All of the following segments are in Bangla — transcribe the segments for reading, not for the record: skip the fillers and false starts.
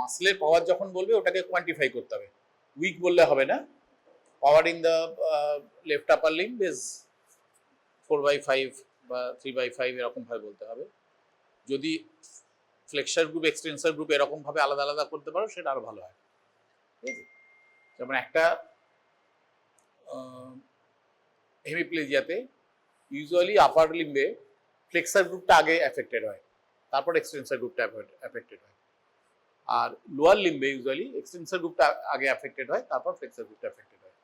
মাসলের পাওয়ার যখন বলবে ওটাকে কোয়ান্টিফাই করতে হবে, উইক বললে হবে না। Power in the left upper limb is 4/5 বা 3/5 এরকম ভাবে বলতে হবে। যদি ফ্লেক্সার গ্রুপ এক্সটেন্সর গ্রুপ এরকম ভাবে আলাদা আলাদা করতে পারো সেটা আরো ভালো হয়, ঠিক আছে? যেমন একটা হেমিপ্লেজিয়াতে ইউজুয়ালি আপার লিম্বে ফ্লেক্সার গ্রুপটা আগে এফেক্টেড হয়, তারপর এক্সটেন্সর গ্রুপটা এফেক্টেড হয়। আর লোয়ার লিম্বে ইউজুয়ালি এক্সটেন্সর গ্রুপটা আগে এফেক্টেড হয়, তারপর ফ্লেক্সার গ্রুপটা এফেক্টেড হয়।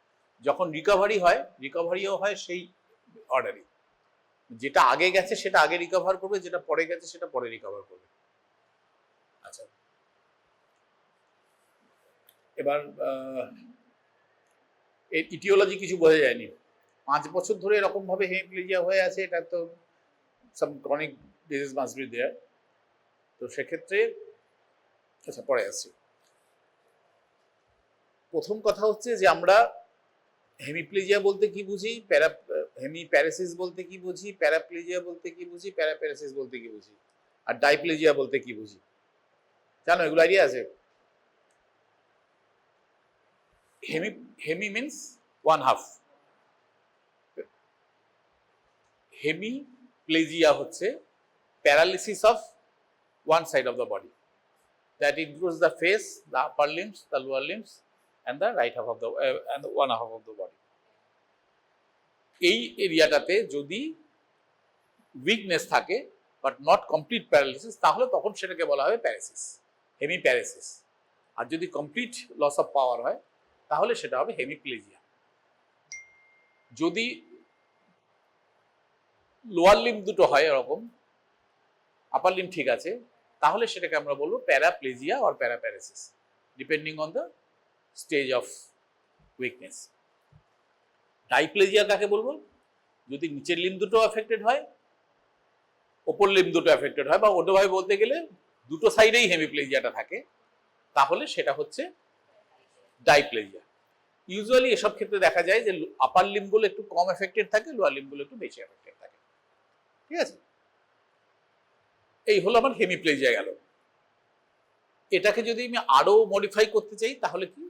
যখন রিকভারি হয়, রিকভারিও হয় সেই অর্ডারই, যেটা আগে গেছে সেটা আগে রিকভার করবে, যেটা পরে গেছে সেটা পরে রিকভার করবে। আচ্ছা, এবার এর ইটিওলজি কিছু বোঝা যায়নি। 5 বছর ধরে এরকম ভাবে হেমিপ্লেজিয়া হয়ে আছে, এটা তো some chronic disease must be there. তো সেক্ষেত্রে আচ্ছা পরে আসছি। প্রথম কথা হচ্ছে যে আমরা হেমিপ্লেজিয়া বলতে কি বুঝি, হেমিপ্যারেসিস বলতে কি বুঝি, প্যারাপ্লেজিয়া বলতে কি বুঝি, প্যারাপ্যারেসিস বলতে কি বুঝি, আর ডাইপ্লেজিয়া বলতে কি বুঝি, জানো এগুলো আইডিয়া আছে? Hemi means one half, hemiplegia হচ্ছে paralysis of one side of the body, that includes the face, the upper limbs, the lower limbs, and the right half of the and the one half of the body. এই এরিয়াটাতে যদি উইকনেস থাকে বাট নট কমপ্লিট প্যারালিসিস, তাহলে তখন সেটাকে বলা হবে প্যারাসিস, হেমিপ্যারাসিস। আর যদি কমপ্লিট লস অফ পাওয়ার হয় তাহলে সেটা হবে হেমিপ্লেজিয়া। যদি লোয়ার লিম্ব দুটো হয় এরকম, আপার লিম্ব ঠিক আছে, তাহলে সেটাকে আমরা বলবো paraplegia or paraparesis, depending on the stage of weakness. Diplegia কাকে বলবো? যদি নিচের লিম্ব দুটো এফেক্টেড হয়, ওপর লিম্ব দুটো এফেক্টেড হয়, বা অন্যভাবে বলতে গেলে দুটো সাইডেই হেমিপ্লেজিয়াটা থাকে, তাহলে সেটা হচ্ছে ডাইপ্লেজিয়া। ইউজুয়ালি এসব ক্ষেত্রে দেখা যায় যে আপার লিম্বগুলো একটু কম এফেক্টেড থাকে, লোয়ার লিম্বগুলো একটু বেশি এফেক্টেড থাকে, ঠিক আছে? এই হলো আমার হেমিপ্লেজিয়া গেল। এটাকে যদি আমি আরো মডিফাই করতে চাই তাহলে কি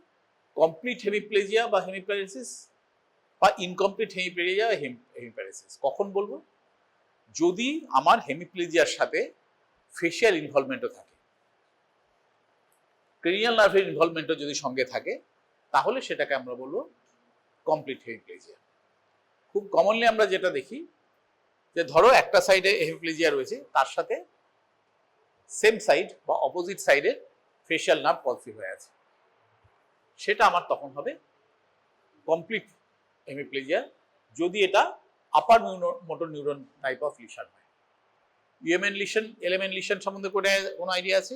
কমপ্লিট হেমিপ্লেজিয়া বা হেমিপ্যারাসিস, বা ইনকমপ্লিট হেমিপ্লেজিয়া হেমিপ্যারাসিস কখন বলবো? যদি আমার হেমিপ্লেজিয়ার সাথে ফেশিয়াল ইনভলভমেন্টও থাকে, ক্রেনিয়াল নার্ভের ইনভলভমেন্টও যদি সঙ্গে থাকে, তাহলে সেটাকে আমরা বলবো কমপ্লিট হেমিপ্লেজিয়া। খুব কমনলি আমরা যেটা দেখি যে ধরো একটা সাইডে হেমিপ্লেজিয়া রয়েছে, তার সাথে সেম সাইড বা অপোজিট সাইডে ফেশিয়াল নার্ভ পলসি হয়ে আছে, সেটা আমার তখন হবে কমপ্লিট হেমিপ্লেজিয়া, যদি এটা আপার motor neuron type of lesion হয়। ইউএমএন লিশন, এলএমএন লিশন সম্বন্ধে কোনো আইডিয়া আছে?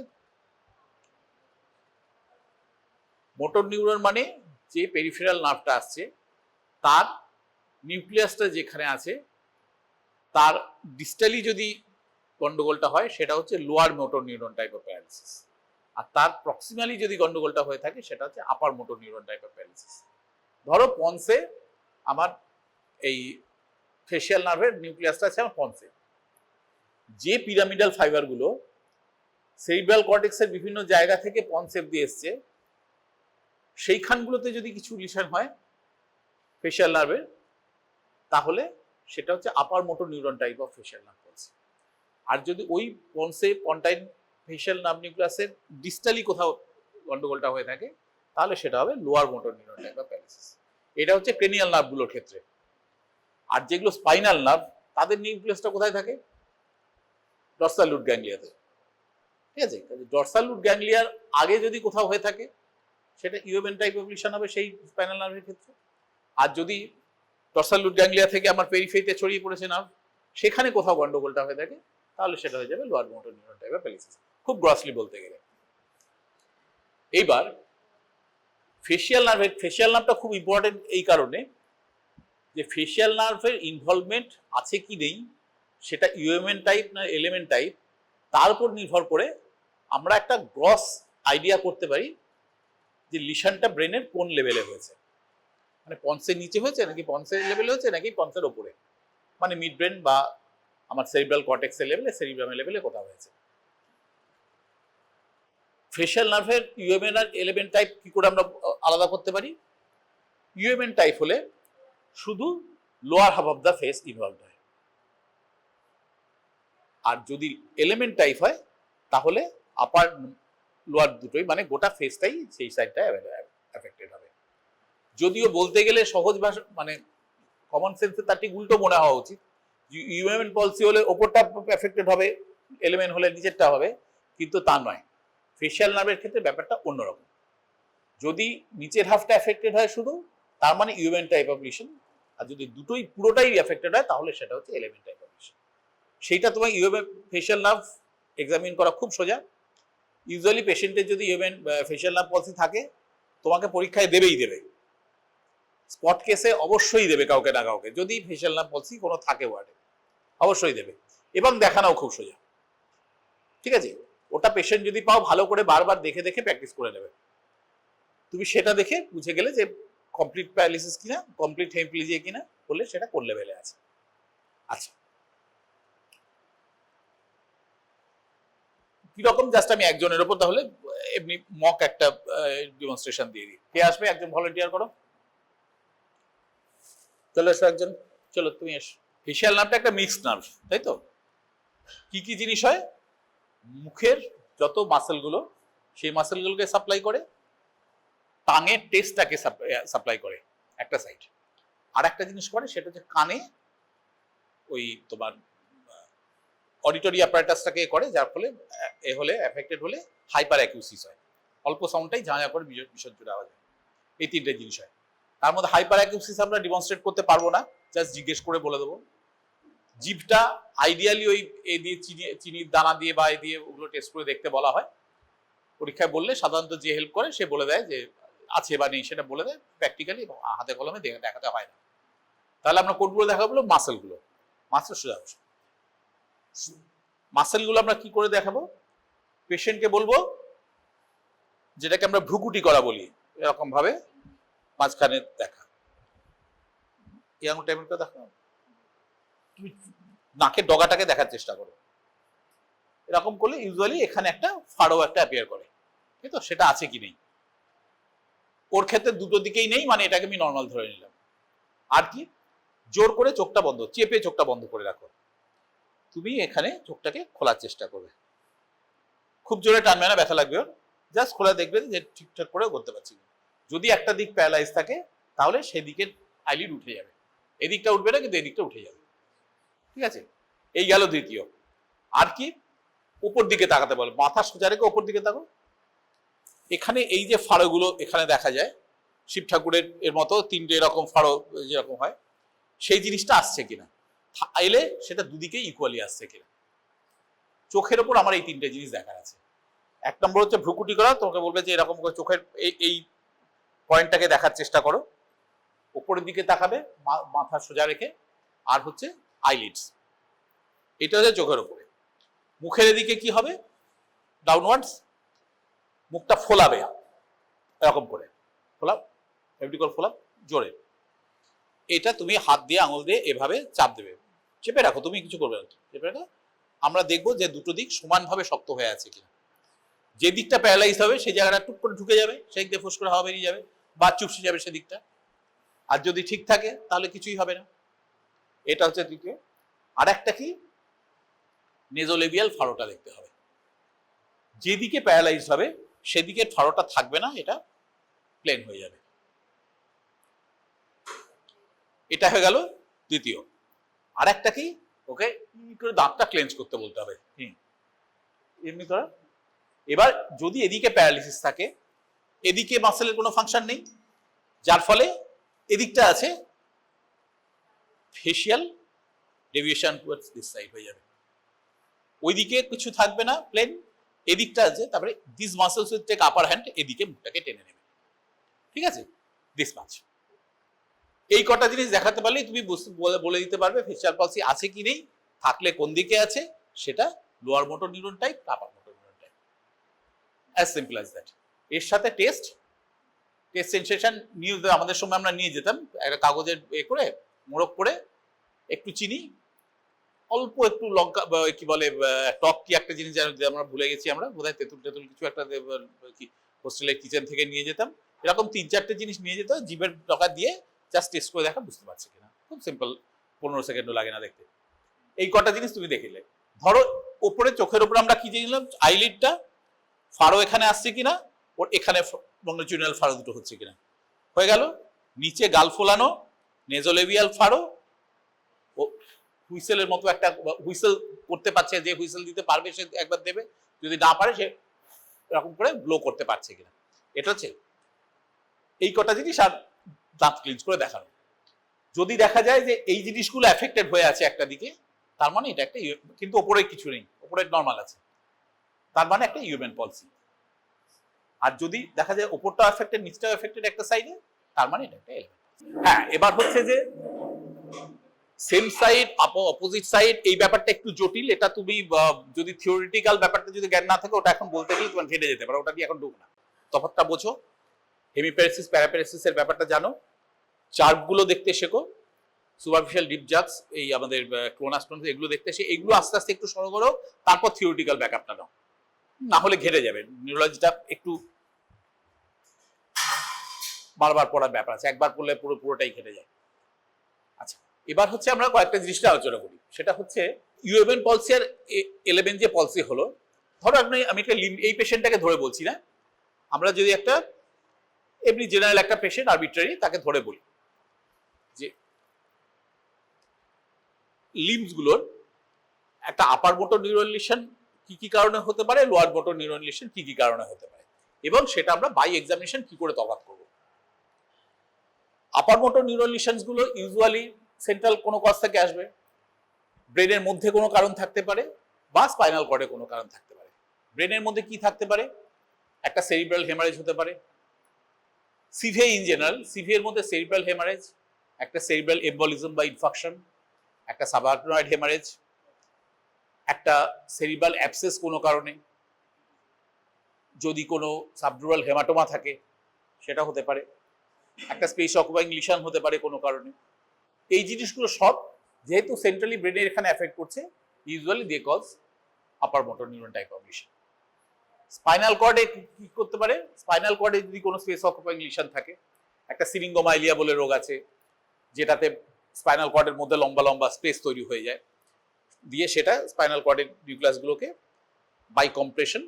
মোটর নিউরন মানে যে পেরিফেরাল নার্ভটা আসছে তার নিউক্লিয়াসটা যেখানে আছে তার ডিস্টালি যদি গন্ডগোলটা হয় সেটা হচ্ছে lower motor neuron type of paralysis, আর তার প্রক্সিমালি যদি গন্ডগোলটা হয়ে থাকে সেটা হচ্ছে upper motor neuron type of paralysis. ধরো পন্সে আমার এই ফেশিয়াল নার্ভের নিউক্লিয়াসটা আছে আমার পন্সে, যে পিরামিডাল ফাইবারগুলো সেরিব্রাল কর্টেক্সের বিভিন্ন জায়গা থেকে পন্সে দিয়ে এসছে, সেইখানগুলোতে যদি কিছু লিশন হয় ফেশিয়াল নার্ভের, তাহলে সেটা হচ্ছে upper motor neuron type of facial nerve palsy. আর যদি ওই পন্সে পন্টাইন ফেশিয়াল নার্ভ নিউক্লিয়াসের ডিস্টালি কোথাও গন্ডগোলটা হয়ে থাকে, তাহলে সেটা হবে lower motor neuron type of paralysis. এটা হচ্ছে ক্রেনিয়াল নার্ভগুলোর ক্ষেত্রে। আর যেগুলো স্পাইনাল নার্ভ, তাদের নিউক্লিয়াসটা কোথায় থাকে? ডরসাল রুট গ্যাংলিয়াতে, ঠিক আছে? ডরসাল রুট গ্যাংলিয়ার আগে যদি কোথাও হয়ে থাকে সেটা ইউএমএন টাইপ অফ লিশন হবে সেই স্পাইনাল নার্ভের ক্ষেত্রে। আর যদি ডরসাল রুট গ্যাংলিয়া থেকে আমার পেরিফেরিতে ছড়িয়ে পড়েছে নার্ভ, সেখানে কোথাও গন্ডগোলটা হয়ে থাকে, তাহলে সেটা হয়ে যাবে lower motor neuron type of paralysis, খুব গ্রসলি বলতে গেলে। এইবার ফেশিয়াল নার্ভটা খুব ইম্পর্টেন্ট এই কারণে যে ফেশিয়াল নার্ভের ইনভলভমেন্ট আছে কি নেই সেটা ইউএমএন টাইপ না এলএমএন টাইপ, তার উপর নির্ভর করে আমরা একটা গ্রস আইডিয়া করতে পারি যে লিশনটা ব্রেনের কোন লেভেলে হয়েছে, মানে পন্সের নিচে হয়েছে নাকি পন্সের লেভেলে হয়েছে নাকি পন্সের ওপরে, মানে মিড ব্রেন বা আমার সেরিব্রাল কর্টেক্সের লেভেলে, সেরিব্রামের লেভেলে কোথাও হয়েছে। ফেশিয়াল নার্ভের ইউএমএন আর এলিমেন্ট টাইপ কি করে আমরা আলাদা করতে পারি? ইউএমএন টাইপ হলে শুধু lower half of the face involve হয়, আর যদি এলিমেন্ট টাইপ হয় তাহলে আপার লোয়ার দুটোই, মানে গোটা ফেসটাই সেই সাইডটা এফেক্টেড হবে। যদিও বলতে গেলে সহজ ভাষা, মানে কমন সেন্সে তার ঠিক উল্টো মনে হওয়া উচিত। ইউএমএন পলসি হলে ওপরটা এফেক্টেড হবে, এলিমেন্ট হলে নিচেরটা হবে, কিন্তু তা নয়। ফেশিয়াল নার্ভের ক্ষেত্রে ব্যাপারটা অন্যরকম। যদি নিচের হাফটা এফেক্টেড হয় শুধু, তার মানে ইউএমএন টাইপ অফ লিশন, আর যদি দুটোই পুরোটাই এফেক্টেড হয় তাহলে সেটা হচ্ছে এলিমেন্ট টাইপ অফ লিশন। সেইটা তোমার ইউএমএন ফেশিয়াল নার্ভ এক্সামিন করা খুব সোজা। ইউজুয়ালি পেশেন্টের যদি ইউএমএন ফেশিয়াল নার্ভ পলসি থাকে, তোমাকে পরীক্ষায় দেবেই দেবে, স্পট কেসে অবশ্যই দেবে কাউকে না কাউকে, যদি ফেশিয়াল নার্ভ পলসি কোনো থাকে ওয়ার্ডে অবশ্যই দেবে, এবং দেখানোও খুব সোজা। ঠিক আছে, ওটা পেশেন্ট যদি পাও ভালো করে বারবার দেখে দেখে প্র্যাকটিস করে নেবে। তুমি সেটা দেখে বুঝে গেলে যে কমপ্লিট প্যারালিসিস কিনা, কমপ্লিট হেমিপ্লিজিয়া কিনা, বললে সেটা কোন লেভেলে আছে। আচ্ছা, কিরকম জাস্ট আমি একজনের ওপর তাহলে এমনি মক একটা ডেমনস্ট্রেশন দিয়ে দিই। কে আসবে? একজন ভলান্টিয়ার করো। চলো এসো একজন, চলো তুমি এসো। ফেশিয়াল নার্ভটা একটা মিক্সড নার্ভ, তাই তো? কি কি জিনিস হয়? মুখের যত মাসেলগুলো, সেই মাসেলগুলোকে সাপ্লাই করে, টাঙের টেস্টটাকে সাপ্লাই করে একটা সাইড, আর একটা জিনিস করে সেটা হচ্ছে কানে ওই তোমার অডিটরি অ্যাপারেটাসটাকে করে, যার ফলে এ হলে এফেক্টেড হলে হাইপার অ্যাকিউসিস হয়, অল্প সাউন্ডটাই ঝাঁঝা করে ভীষণ জোরে আওয়াজ হয়। এই তিনটে জিনিস হয়। তার মধ্যে হাইপার অ্যাকিউসিস আমরা ডিমনস্ট্রেট করতে পারবো না, জাস্ট জিজ্ঞেস করে বলে দেবো। জিভটা আইডিয়ালি ওই এ দিয়ে চিনির দানা দিয়ে বা এ দিয়ে ওগুলো টেস্ট করে দেখতে বলা হয়। পরীক্ষায় বললে সাধারণত যে হেল্প করে সে বলে দেয় যে আছে বা নেই, সেটা বলে দেয় প্র্যাকটিক্যালি, হাতে কলমে দেখাতে হয় না। তাহলে আমরা কোনগুলো দেখাবো? মাসেলগুলো। মাসেলগুলো আমরা কি করে দেখাবো? পেশেন্টকে বলবো, যেটাকে আমরা ভ্রুকুটি করা বলি, এরকম ভাবে মাঝখানে দেখা, এরকম টাইপের করে দেখা। তুমি নাকের ডগাটাকে দেখার চেষ্টা করো, এরকম করলে ইউজুয়ালি এখানে একটা ফাড়ো একটা অ্যাপিয়ার করে, তাই তো? সেটা আছে কি নেই? ওর ক্ষেত্রে দুটো দিকেই নেই, মানে এটাকে আমি নর্মাল ধরে নিলাম। আর কি? জোর করে চোখটা বন্ধ, চেপে চোখটা বন্ধ করে রাখো। তুমি এখানে চোখটাকে খোলার চেষ্টা করবে, খুব জোরে টানবে না, ব্যথা লাগবে ওর, জাস্ট খোলা দেখবে যে ঠিকঠাক করে করতে পারছি। যদি একটা দিক প্যারালাইজ থাকে তাহলে সেদিকের আইলিড উঠে যাবে, এদিকটা উঠবে না কিন্তু এদিকটা উঠে যাবে। ঠিক আছে, এই গেল দ্বিতীয়। আর কি? উপর দিকে তাকাতে বলে, মাথা সোজা রেখে উপর দিকে তাকো। এখানে এই যে ফাড়োগুলো এখানে দেখা যায়, শিব ঠাকুরের এর মতো তিনটে এরকম ফাড়ো যেরকম হয়, সেই জিনিসটা আসছে কিনা, এলে সেটা দুদিকে ইকুয়ালি আসছে কিনা। চোখের ওপর আমার এই তিনটে জিনিস দেখার আছে। এক নম্বর হচ্ছে ভ্রুকুটি করা, তোমাকে বলবে যে এরকম করে চোখের এই পয়েন্টটাকে দেখার চেষ্টা করো, উপরের দিকে তাকাবে মাথা সোজা রেখে। আর হচ্ছে আইলিডস, এটা হচ্ছে চোখের উপরে। মুখের এদিকে কি হবে? ডাউনওয়ার্ডস, মুখটা ফোলাবে এরকম করে, ফোলাপ, এমনি করে ফোলাপ জোরে। এটা তুমি হাত দিয়ে আঙুল দিয়ে এভাবে চাপ দেবে, চেপে রাখো, তুমি কিছু করবে না, চেপে রাখো। আমরা দেখবো যে দুটো দিক সমানভাবে শক্ত হয়ে আছে কিনা। যে দিকটা প্যারালাইজ হবে সেই জায়গাটা টুক করে ঢুকে যাবে, সেই দিকে ফুস করে হাওয়া বেরিয়ে যাবে বা চুপসে যাবে সেদিকটা। আর যদি ঠিক থাকে তাহলে কিছুই হবে না। এটা হচ্ছে দ্বিতীয়। আর একটা কি? নেজোলেবিয়াল ফাড়োটা দেখতে হবে, যেদিকে প্যারালাইজ হবে সেদিকে ফাড়োটা থাকবে না, এটা প্লেন হয়ে যাবে। এটা হয়ে গেল দ্বিতীয়। আর একটা কি? ওকে করে দাঁতটা ক্লেন্স করতে বলতে হবে, এমনি করে। এবার যদি এদিকে প্যারালিসিস থাকে, এদিকে মাসেলের কোনো ফাংশন নেই, যার ফলে এদিকটা আছে facial deviation towards this side হয়ে যাবে, ওইদিকে কিছু থাকবে না, প্লেন। এদিকটা আছে, তারপরে this muscles will take upper hand, এদিকে মুখটাকে টেনে নেবে। ঠিক আছে, দিস মাছ। এই কটা জিনিস দেখাতে পারলেই তুমি বলে দিতে পারবে ফেশিয়াল পলসি আছে কি নেই, থাকলে কোন দিকে আছে, সেটা lower motor neuron type, upper motor neuron type. As simple as that. এর সাথে টেস্ট সেন্সেশন নিয়ে আমাদের সময় আমরা নিয়ে যেতাম একটা কাগজের করে মোড়ক করে একটু চিনি, অল্প একটু লঙ্কা কি বলে টক কি একটা জিনিস আমরা ভুলে গেছি, আমরা বোধহয় তেঁতুল টেতুল কিছু একটা কি হোস্টেলের কিচেন থেকে নিয়ে যেতাম, এরকম 3-4টে জিনিস নিয়ে যেত, জিভের ডগা দিয়ে জাস্ট টেস্ট করে দেখা বুঝতে পারছি কিনা, খুব সিম্পল, 15 সেকেন্ডও লাগে না দেখতে। এই কটা জিনিস তুমি দেখিলে, ধরো ওপরে চোখের উপরে আমরা কি জানলাম, আইলিডটা ফাড়ো এখানে আসছে কিনা, ওর এখানে লংজিটিউডিনাল ফাড়ো দুটো হচ্ছে কিনা, হয়ে গেল। নিচে গাল ফোলানো, নেজোলেবিয়াল ফাড়ো, ও হুইসেলের মতো একটা হুইসেল করতে পারছে, যে হুইসেল দিতে পারবে সে একবার দেবে, যদি না পারে সে এরকম করে ব্লো করতে পারছে কিনা, এটা হচ্ছে এই কটা জিনিস। আর দাঁত ক্লিনজ করে দেখানো, যদি দেখা যায় যে এই জিনিসগুলো এফেক্টেড হয়ে আছে একটা দিকে, তার মানে এটা একটা, কিন্তু ওপরে কিছু নেই, ওপরে নর্মাল আছে, তার মানে একটা ইউমেন পলসি। আর যদি দেখা যায় ওপরটা এফেক্টেড নিচটাও এফেক্টেড একটা সাইডে, তার মানে এটা একটা এলিমেন্ট। হ্যাঁ, এবার হচ্ছে যে সেম সাইড অপোজিট সাইড, এই ব্যাপারটা একটু জটিল, এটা তুমি যদি থিওরিটিক্যাল ব্যাপারটা যদি জ্ঞান না থাকে, ওটা এখন বলতে গেলে তোমার ঘেটে যেতে পারে, ওটা দিয়ে এখন ঢুক না। তফাৎটা বোঝো, হেমিপ্যারেসিস প্যারাপ্যারেসিস এর ব্যাপারটা জানো, চার্টগুলো দেখতে শেখো, সুপারফিশিয়াল ডিপ জাজ এই আমাদের ক্রোনাস্টোন এগুলো দেখতে এসে এগুলো আস্তে আস্তে একটু সরো করো, তারপর থিওরিটিক্যাল ব্যাকআপটা নাও, না হলে ঘেটে যাবে। নিউরোলজিটা একটু বারবার পড়ার ব্যাপার আছে, একবার পড়লে পুরোটাই ঘেটে যায়। আচ্ছা, এবার হচ্ছে আমরা কয়েকটা জিনিসটা আলোচনা করি, সেটা হচ্ছে ইউএমএন পলসি আর 11 যে পলসি হলো, ধরো আমি একটা এই পেশেন্টটাকে ধরে বলছি না, আমরা যদি একটা এমনি জেনারেল একটা পেশেন্ট আরবিট্রারি তাকে ধরে বলি যে লিম্বস গুলোর একটা আপার মোটর নিউরন লিশন কি কি কারণে হতে পারে, লোয়ার মোটর নিউরন লিশন কি কি কারণে হতে পারে, এবং সেটা আমরা বাই এক্সামিনেশন কি করে তফাৎ করব। আপার মোটর নিউরন লিশনস গুলো ইউজুয়ালি সেন্ট্রাল কোনো কজ থেকে আসবে, ব্রেনের মধ্যে কোনো কারণ থাকতে পারে, বা স্পাইনাল কর্ডে কোনো কারণ থাকতে পারে। ব্রেনের মধ্যে কি থাকতে পারে, একটা সেরিব্রাল হেমারেজ হতে পারে, সিভিএ ইন জেনারেল, সিভিএর মধ্যে সেরিব্রাল হেমারেজ, একটা সেরিব্রাল এম্বলিজম বা ইনফাকশন, একটা সাবআর্কনয়েড হেমারেজ, একটা সেরিব্রাল অ্যাবসেস কোনো কারণে, যদি কোনো সাবডুরাল হেমাটোমা থাকে সেটা হতে পারে, একটা স্পেস অকুপাইং লিশন হতে পারে কোনো কারণে। এই জিনিসগুলো সব যেহেতু সেন্ট্রালি ব্রেনের এখানে এফেক্ট করছে, usually they cause upper motor neuron type of lesion. Spinal কর্ডে কি করতে পারে, স্পাইনাল কর্ডে যদি কোনো স্পেস অকুপাইং লিশন থাকে, একটা সিরিঙ্গোমাইলিয়া বলে রোগ আছে, যেটাতে স্পাইনাল কর্ডের মধ্যে লম্বা লম্বা স্পেস তৈরি হয়ে যায়, দিয়ে সেটা স্পাইনাল কর্ডের নিউক্লিয়াসগুলোকে বাই কম্প্রেশন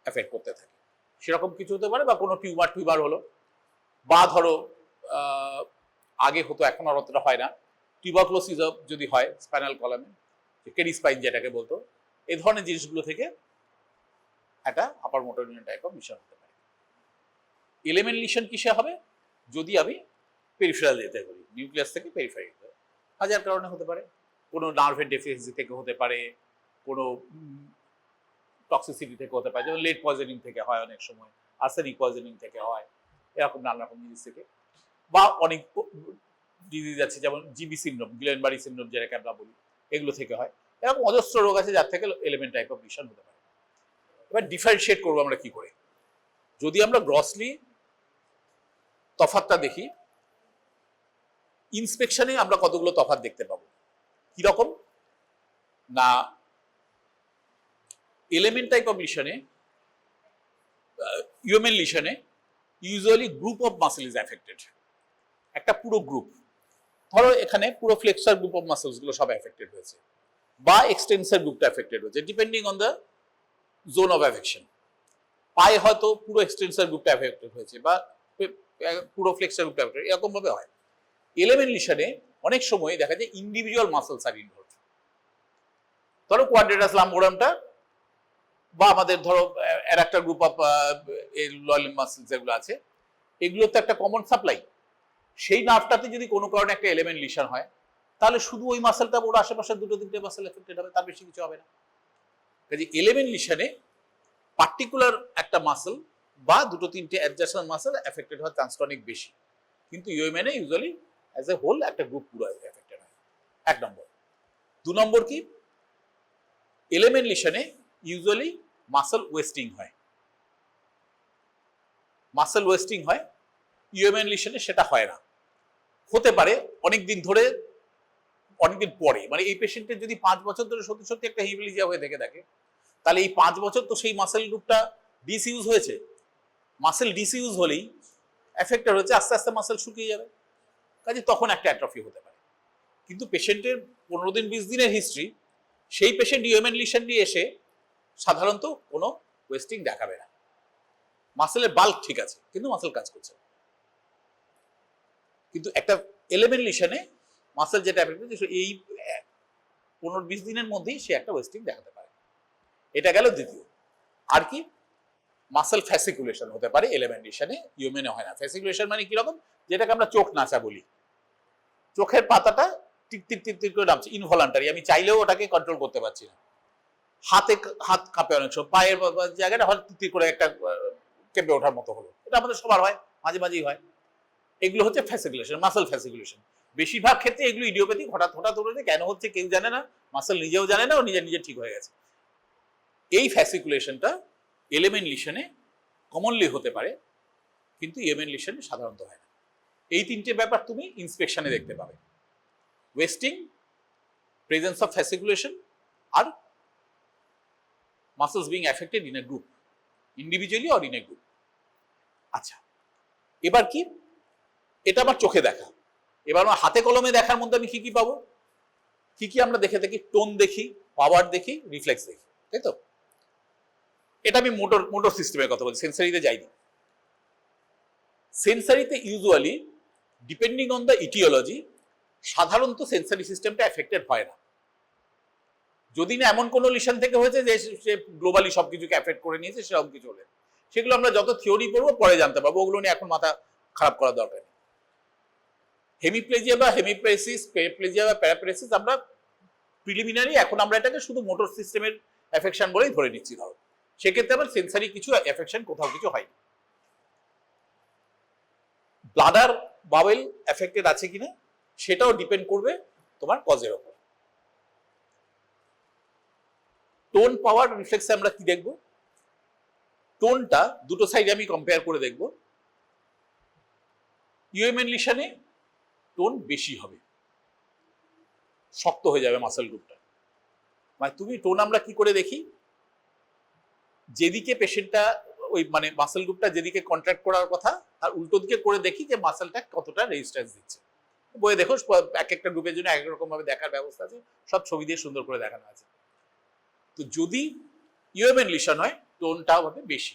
এফেক্ট করতে থাকে, সেরকম কিছু হতে পারে। বা কোনো টিউমার হলো, বা ধরো আগে হতো, এখন আর অতটা হয় না, টিউবারকুলোসিস যদি হয় স্পাইনাল কলামে, কেরি স্পাইন যেটাকে বলতো, এই ধরনের জিনিসগুলো থেকে একটা আপার motor neuron type of lesion হতে পারে। এলিমেন্ট লিশন কিসে হবে, যদি আমি পেরিফেরাল যেতে করি, নিউক্লিয়াস থেকে পেরিফেরাল, হাজার কারণে হতে পারে, কোনো নার্ভের ডেফিসিয়েন্সি থেকে হতে পারে, কোনো টক্সিসিটি থেকে হতে পারে, যেমন লেড পয়জনিং থেকে হয় অনেক সময়, আর্সেনিক পয়জনিং থেকে হয়, এরকম নানা রকম জিনিস থেকে, বা অনেক ডিজিজ আছে যেমন জিবি সিন্ড্রোম, গিলেনবারি সিন্ড্রোম যেটাকে আমরা বলি, এগুলো থেকে হয়। এরকম অজস্র রোগ আছে যার থেকে এলিমেন্ট টাইপ অফ লিশন হতে পারে। এবার ডিফারেন্সিয়েট করবো আমরা কি করে, যদি আমরা গ্রসলি তফাৎটা দেখি, ইন্সপেকশনে আমরা কতগুলো তফাৎ দেখতে পাবো। কিরকম না, এলিমেন্ট টাইপ অফ লিশনে, ইউএমএন লিশনে usually group of muscle is affected, একটা পুরো গ্রুপ, ধরো এখানে পুরো ফ্লেক্সার গ্রুপ অফ মাসেলস গুলো সব এফেক্টেড হয়েছে, বা এক্সটেন্সর গ্রুপটা এফেক্টেড হয়েছে, depending on the zone of affection. পায়ে হয়তো পুরো এক্সটেন্সর গ্রুপটা এফেক্টেড হয়েছে, বা পুরো ফ্লেক্সার গ্রুপটা এফেক্টেড, এরকম ভাবে হয়। এলিমেন্ট লিশনে অনেক সময় দেখা যায় ইন্ডিভিজুয়াল মাসেলস আর ইনভলভড, ধরো কোয়াড্রেটাস লাম্বোরামটা, বা আমাদের ধরো এর একটা গ্রুপ অফ লয়াল মাসেলস যেগুলো আছে, এগুলো তো একটা কমন সাপ্লাই, সেই নার্ভটাতে যদি কোনো কারণে একটা এলিমেন্ট লিশন হয়, তাহলে শুধু ওই মাসেলটা, ওর আশেপাশে দুটো তিনটে মাসেল এফেক্টেড হবে, তার বেশি কিছু হবে না। কাজে এলিমেন্ট লিশনে পার্টিকুলার একটা মাসেল বা দুটো তিনটে অ্যাডজাসেন্ট মাসেল এফেক্টেড হওয়ার চান্সটা অনেক বেশি, কিন্তু ইউএমএনে ইউজুয়ালি অ্যাজ এ হোল একটা গ্রুপ পুরো এফেক্টেড হয়, এক নম্বর। দু নম্বর কি, এলিমেন্ট লিশনে ইউজুয়ালি মাসেল ওয়েস্টিং হয়, মাসেল ওয়েস্টিং হয়, ইউএমএন লিশনে সেটা হয় না। হতে পারে অনেক দিন ধরে অনেকদিন পরে, মানে এই পেশেন্টের যদি 5 বছর ধরে সত্যি সত্যি একটা হেমিপ্লেজিয়া হয়ে থেকে থাকে, তাহলে এই 5 বছর তো সেই মাসেল গ্রুপটা ডিসইউজ হয়েছে। মাসেল ডিসইউজ হলেই এফেক্টেড হচ্ছে, আস্তে আস্তে মাসেল শুকিয়ে যাবে, কাজে তখন একটা অ্যাট্রফি হতে পারে। কিন্তু পেশেন্টের 15 দিন 20 দিনের হিস্ট্রি, সেই পেশেন্ট ইউএমএন লিশন নিয়ে এসে সাধারণত কোনো ওয়েস্টিং দেখাবে না। মাসেলের বাল্ক ঠিক আছে কিন্তু মাসেল কাজ করছে, কিন্তু একটা এলিমেন্ট লিশনে মাসেল যেটা এই 15-20 দিনের মধ্যেই সে একটা ওয়েস্টিং দেখাতে পারে। এটা গেল দ্বিতীয়। আর কি, মাসেল ফ্যাসিকুলেশন হতে পারে এলিমেন্ট লিশনে, ইউএমএনে হয় না। ফ্যাসিকুলেশন মানে কি রকম, যেটাকে আমরা চোখ নাচা বলি, চোখের পাতাটা টিক টিক টিক টিক করে নামছে, ইনভলান্টারি, আমি চাইলেও ওটাকে কন্ট্রোল করতে পারছি না। হাত কাঁপে অনেক সময়, পায়ের জায়গাটা হয়তো টিক করে একটা কেঁপে ওঠার মতো হলো, এটা আমাদের সবার হয়, মাঝে মাঝেই হয়। এগুলো হচ্ছে ফ্যাসিকুলেশন, মাসেল ফ্যাসিকুলেশন। বেশিরভাগ ক্ষেত্রে এগুলো ইডিওপ্যাথিক, হঠাৎ হঠাৎ হচ্ছে, কেন হচ্ছে কেউ জানে না, মাসেল নিজেও জানে না, ও নিজে নিজে ঠিক হয়ে গেছে। এই ফ্যাসিকুলেশনটা এলিমেন্ট লিশনে কমনলি হতে পারে, কিন্তু ইউএমএন লিশনে সাধারণত হয় না। এই তিনটে ব্যাপার তুমি ইন্সপেকশনে দেখতে পাবে: ওয়েস্টিং, প্রেজেন্স অফ ফ্যাসিকুলেশন, আর muscles being affected in a group, individually or in a group. আচ্ছা, এবার কি, এটা আমার চোখে দেখা। এবার আমার হাতে কলমে দেখার মধ্যে আমি কি কি পাবো? কি কি আমরা দেখে থাকি? টোন দেখি, পাওয়ার দেখি, রিফ্লেক্স দেখি, তাই তো? এটা আমি মোটর সিস্টেমের কথা বলছি, সেন্সারিতে যাইনি। সেন্সারিতে usually depending on the etiology সাধারণত সেন্সারি সিস্টেমটা এফেক্টেড হয় না, যদি না এমন কোনো লিশন থেকে হয়েছে যে সে গ্লোবালি সবকিছুকে এফেক্ট করে নিয়েছে, সেরকম কিছু হলে। সেগুলো আমরা যত থিওরি পড়বো পরে জানতে পারবো, ওগুলো নিয়ে এখন মাথা খারাপ করার দরকার নেই। হেমিপ্লেজিয়া বা হেমিপ্রেসিস, পেরিপ্লেজিয়া বা প্যারাপ্লেসিস আমরা প্রিলিমিনারি, এখন আমরা এটাকে শুধু মোটর সিস্টেমের এফেকশন বলেই ধরে নিচ্ছি। ধরো সেক্ষেত্রে আমার সেন্সারি কিছু এফেকশন কোথাও কিছু হয়নি। ব্লাডার বাওয়েল এফেক্টেড আছে কিনা সেটাও ডিপেন্ড করবে তোমার কজের উপর। টোন, পাওয়ার, রিফ্লেক্সে আমরা কি দেখব? টোনটা দুটো সাইডে আমি কম্পেয়ার করে দেখব। ইউএমএন লিশনে টোন বেশি হবে, শক্ত হয়ে যাবে মাসেল গ্রুপটা। মানে তুমি টোন আমরা কি করে দেখি? যেদিকে পেশেন্টটা ওই মানে মাসেল গ্রুপটা যেদিকে কন্ট্রাক্ট করার কথা তার উল্টো দিকে করে দেখি যে মাসেলটা কতটা রেজিস্ট্যান্স দিচ্ছে। বইয়ে দেখো এক একটা গ্রুপের জন্য এক রকম ভাবে দেখার ব্যবস্থা আছে, সব ছবি দিয়ে সুন্দর করে দেখানো আছে। তো যদি ইউএমএন লিশন হয় টোনটাও হবে বেশি,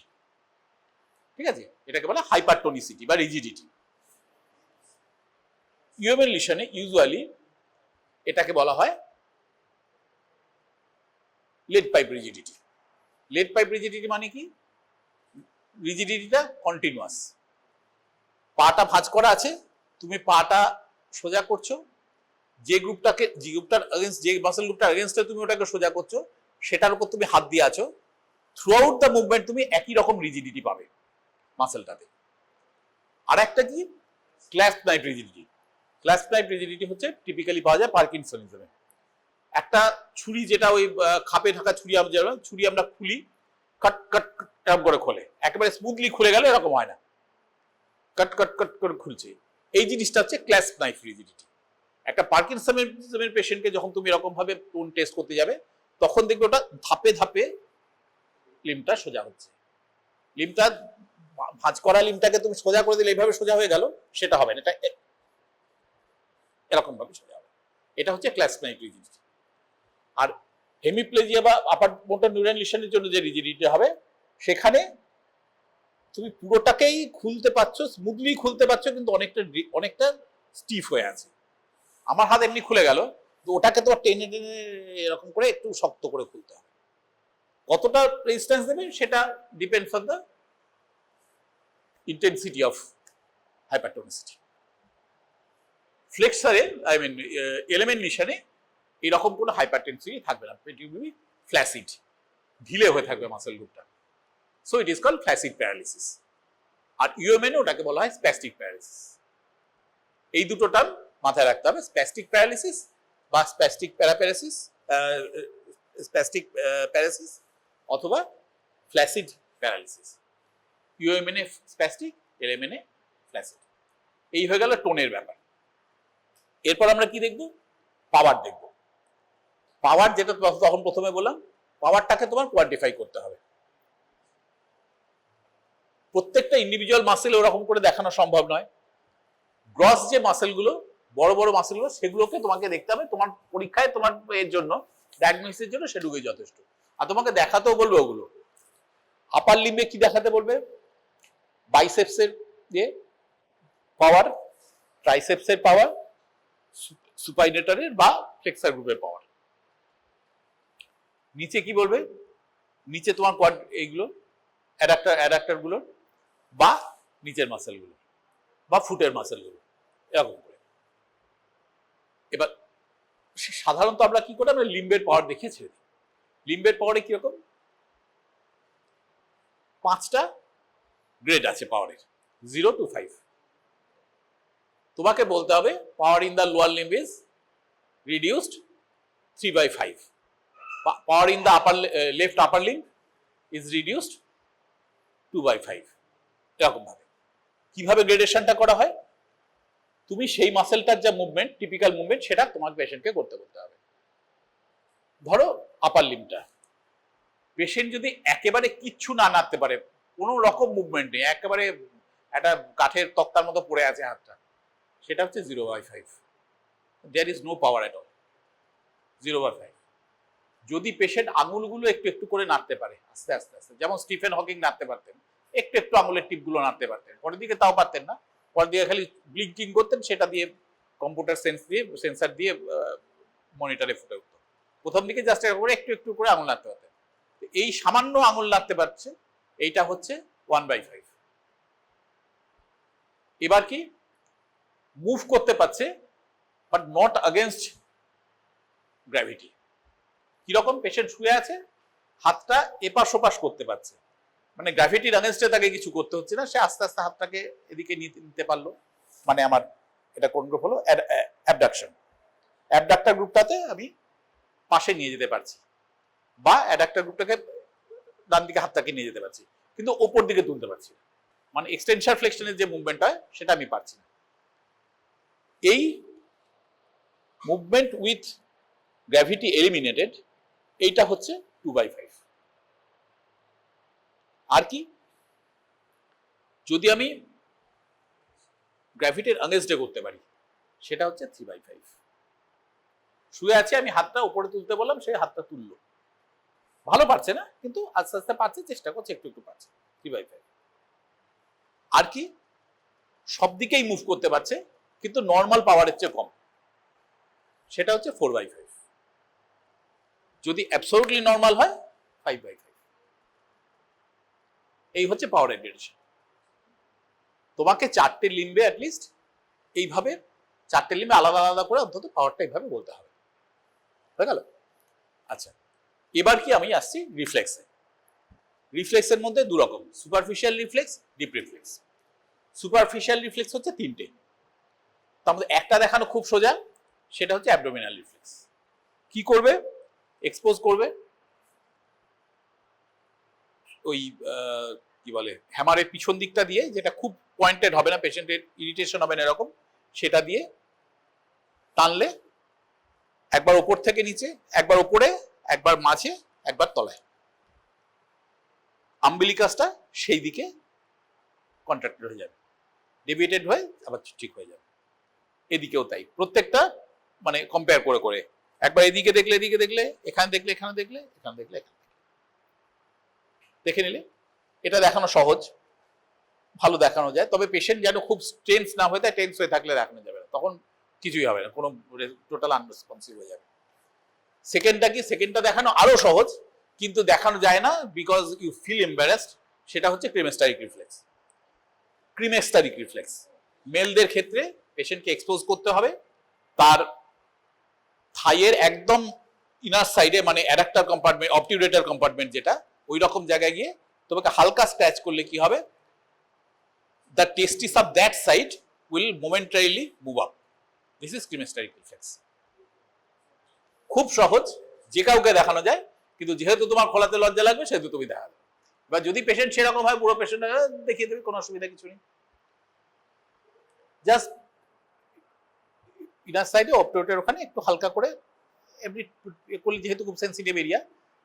ঠিক আছে? এটাকে বলে হাইপারটোনিসিটি বা রিজিডিটি। ইউএমএন লিশনে ইউজুয়ালি এটাকে বলা হয় lead pipe rigidity. Lead pipe rigidity মানে কি? রিজিডিটিটা কন্টিনিউয়াস, পাটা ভাঁজ করা আছে, তুমি পাটা সোজা করছো, যে গ্রুপটার এগেইনস্ট, যে মাসেল গ্রুপটার এগেইনস্টে তুমি ওটাকে সোজা করছো, সেটার উপর তুমি হাত দিয়ে আছো, থ্রু আউট দ্য মুভমেন্ট তুমি একই রকম রিজিডিটি পাবে মাসেলটাতে। আর একটা কি? ক্ল্যাস্প নাইফ রিজিডিটি। ক্ল্যাস্প নাইফ রিজিডিটি হচ্ছে টিপিক্যালি পাওয়া যায় পার্কিনসনিজমে। একটা ছুরি, যেটা ওই খাপে ঢাকা ছুরি, আমরা খুলি, কাট কাট কাট করে খোলে, একেবারে স্মুথলি খুলে গেল এরকম হয় না, কাট কাট কাট করে খুলছে। এই জিনিসটা হচ্ছে ক্ল্যাস্প নাইফ রিজিডিটি। একটা পার্কিনসনিজমের পেশেন্টকে যখন তুমি এরকম ভাবে টোন টেস্ট করতে যাবে, তখন দেখবে ওটা ধাপে ধাপে লিম্বটা সোজা হচ্ছে। লিম্বটা ভাঁজ করা লিম্বটাকে তুমি সোজা করে দিলে এইভাবে সোজা হয়ে গেল, সেটা হবে না, এটা এরকম ভাবে সোজা হবে। এটা হচ্ছে ক্ল্যাস্প নাইফ রিজিডিটি। আর হেমিপ্লেজিয়া বা আপার মোটর নিউরন লিশনের জন্য যে রিজিডিটি হবে, সেখানে তুমি পুরোটাকেই খুলতে পারছো, স্মুথলি খুলতে পারছো, কিন্তু অনেকটা স্টিফ হয়ে আছে। আমার হাত এমনি খুলে গেল, তো ওটাকে তোমার টেনে টেনে এরকম করে একটু শক্ত করে খুলতে হবে। কতটা রেজিস্ট্যান্স দেবে সেটা depends on the intensity of hypertonicity. ফ্লেক্সারে এলিমেন্ট লিশনে এরকম কোনো হাইপারটেনসিটি থাকবে না, ইট উইল বি ফ্ল্যাসিড, ঢিলে হয়ে থাকবে মাসেল গ্রুপটা। So it is called flaccid paralysis. আর ইউএমএন ওটাকে বলা হয় স্প্যাস্টিক প্যারালিসিস। এই দুটো টার্ম মাথায় রাখতে হবে, স্প্যাস্টিক প্যারালিসিস বা স্প্যাস্টিক প্যারাপ্যারালিসিস, স্প্যাস্টিক প্যারালিসিস অথবা ফ্ল্যাসিড প্যারালিসিস। ইউএমএন এ স্প্যাস্টিক, এলএমএন এ ফ্ল্যাসিড। এই হয়ে গেল টোনের ব্যাপার। এরপর আমরা কি দেখব? পাওয়ার দেখবো। পাওয়ার যেটা তখন প্রথমে বললাম, পাওয়ারটাকে তোমার কোয়ান্টিফাই করতে হবে। প্রত্যেকটা ইন্ডিভিজুয়াল মাসেল ওরকম করে দেখানো সম্ভব নয়। গ্রস যে মাসেলগুলো, বড় বড় মাসেলগুলো, সেগুলোকে তোমাকে দেখতে হবে। তোমার পরীক্ষায় তোমার এর জন্য, ডায়াগনোসিসের জন্য সেটুকুই যথেষ্ট। আর তোমাকে দেখাতেও বলবে ওগুলো। আপার লিম্বে কি দেখাতে বলবে? বাইসেপসের যে পাওয়ার, ট্রাইসেপসের পাওয়ার, সুপাইনেটরের বা ফ্লেক্সার গ্রুপের পাওয়ার। নিচে কি বলবে? নিচে তোমার কোয়াড এইগুলো অ্যাডাক্টর গুলো বা নিচের মাসেলগুলো বা ফুটের মাসেলগুলো, এরকম করে। এবার সাধারণত আমরা কি করি? আমরা লিম্বের পাওয়ার দেখিয়ে ছেড়ে দিই। লিম্বের পাওয়ারে কিরকম? 5টা গ্রেড আছে পাওয়ারের, 0 to 5। তোমাকে বলতে হবে power in the lower limb is reduced 3/5, power in the left upper limb is reduced 2/5। এরকম ভাবে কিভাবে গ্রেডেশনটা করা হয়? তুমি সেই মাসেলটার যা মুভমেন্ট, টিপিক্যাল মুভমেন্ট, সেটা তোমার পেশেন্টকে করতে হবে। ধরো আপার লিম্বটা, পেশেন্ট যদি একেবারে কিচ্ছু না নাড়তে পারে, কোনো রকম মুভমেন্ট নেই, একেবারে একটা কাঠের তক্তার মতো পড়ে আছে হাতটা, সেটা হচ্ছে 0/5। There is no power at all, 0/5। যদি পেশেন্ট আঙুলগুলো একটু একটু করে নাড়তে পারে, আস্তে আস্তে আস্তে, যেমন স্টিফেন হকিং নাড়তে পারতেন, একটু একটু আঙুলের টিপগুলো নাড়তে পারতেন, পরের দিকে তাও পারতেন না, পরের দিকে খালি ব্লিঙ্কিং করতেন, সেটা দিয়ে কম্পিউটার সেন্সার দিয়ে মনিটরে ফুটে উঠতো। প্রথম দিকে জাস্ট একটু একটু করে আঙুল নাড়তে পারতেন। এই সামান্য আঙুল নাড়তে পারছে, এইটা হচ্ছে 1/5। এবার কি? মুভ করতে পারছে, বাট নট আগেনস্ট গ্র্যাভিটি। কিরকম? পেশেন্ট শুয়ে আছে, হাতটা এপাশ ওপাশ করতে পারছে, মানে গ্র্যাভিটির আগেনস্টে তাকে কিছু করতে হচ্ছে না, সে আস্তে আস্তে হাতটাকে এদিকে নিতে পারলো। মানে আমার এটা কোন গ্রুপ হলো? অ্যাবডাকশন। অ্যাবডাক্টর গ্রুপটাতে আমি পাশে নিয়ে যেতে পারছি, বা অ্যাডাক্টর গ্রুপটাকে ডান দিকে হাতটাকে নিয়ে যেতে পারছি, কিন্তু ওপর দিকে তুলতে পারছি না। মানে এক্সটেনশন ফ্লেকশনের যে মুভমেন্ট হয়, সেটা আমি পারছি না। এই মুভমেন্ট উইথ গ্র্যাভিটি এলিমিনেটেড, এইটা হচ্ছে 2/5। আর কি? যদি আমি গ্র্যাভিটির আগেনস্টে করতে পারি, সেটা হচ্ছে 3/5। শুয়ে আছে, আমি হাতটা উপরে তুলতে বললাম, সে হাতটা তুললো, ভালো পারছে না, কিন্তু আস্তে আস্তে পারছে, চেষ্টা করছে, একটু একটু পারছে, 3/5। আর কি? সব দিকেই মুভ করতে পারছে, কিন্তু নর্মাল পাওয়ারের চেয়ে কম, সেটা হচ্ছে 4/5। যদি অ্যাবসলিউটলি নর্মাল হয়, 5/5। এই হচ্ছে পাওয়ারের গ্রেডেশন। তোমাকে 4টে লিম্বে অ্যাটলিস্ট এইভাবে, 4টে লিম্বে আলাদা আলাদা করে অন্তত পাওয়ারটা এইভাবে বলতে হবে। হয়ে গেল? আচ্ছা, এবার কি আমি আসছি রিফ্লেক্সে। রিফ্লেক্সের মধ্যে 2 রকম, superficial reflex, deep reflex. Superficial reflex হচ্ছে 3টে, তার মধ্যে একটা দেখানো খুব সোজা, সেটা হচ্ছে অ্যাবডোমিনাল রিফ্লেক্স। কি করবে? এক্সপোজ করবে ওই কি বলে, হ্যামারের পিছন দিকটা দিয়ে, যেটা খুব পয়েন্টেড হবে না, পেশেন্টের ইরিটেশন হবে না এরকম, সেটা দিয়ে টানলে একবার উপর থেকে নিচে, একবার উপরে, একবার মাঝে, একবার তলায়, আম্বিলিকাসটা সেই দিকে কন্ট্রাক্টেড হয়ে যাবে, ডেভিয়েটেড হয়ে আবার ঠিক হয়ে যাবে। এদিকেও তাই, প্রত্যেকটা মানে কম্পেয়ার করে করে, একবার এদিকে দেখলে এদিকে দেখলে, এখানে দেখলে এখানে দেখলে, এখানে দেখলে এখানে দেখে নিলে, এটা দেখানো সহজ, ভালো দেখানো যায়। তবে পেশেন্ট যেন খুব টেন্স না হয়ে যায়, টেন্স হয়ে থাকলে দেখানো যাবে না, তখন কিছুই হবে না, কোনো টোটাল আনরেসপন্সিভ হয়ে যাবে। সেকেন্ডটা কি? সেকেন্ডটা দেখানো আরো সহজ, কিন্তু দেখানো যায় না, বিকজ ইউ ফিল এম্বারাসড। সেটা হচ্ছে ক্রিমেস্টারিক রিফ্লেক্স। ক্রিমেস্টারিক রিফ্লেক্স মেলদের ক্ষেত্রে পেশেন্টকে এক্সপোজ করতে হবে, তার থাইয়ের একদম ইনার সাইডে, মানে অ্যাডাক্টর কম্পার্টমেন্ট, অবটিউরেটর কম্পার্টমেন্ট যেটা, ওই রকম জায়গায় গিয়ে তোমাকে হালকা স্ক্র্যাচ করলে কি হবে? The testis of that side will momentarily move up. This is cremasteric reflex. খুব সহজ, যে কাউকে দেখানো যায়, কিন্তু যেহেতু তোমার খোলাতে লজ্জা লাগবে, সেহেতু তুমি দেখাবে। বা যদি পেশেন্ট সেরকম হয়, পুরো পেশেন্ট দেখিয়ে দেবে, কোনো অসুবিধা কিছু নেই। জাস্ট ইনার সাইডে অপটোরেটের ওখানে একটু হালকা করে এমনি করলে, যেহেতু খুব সেন্সিটিভ এরিয়া,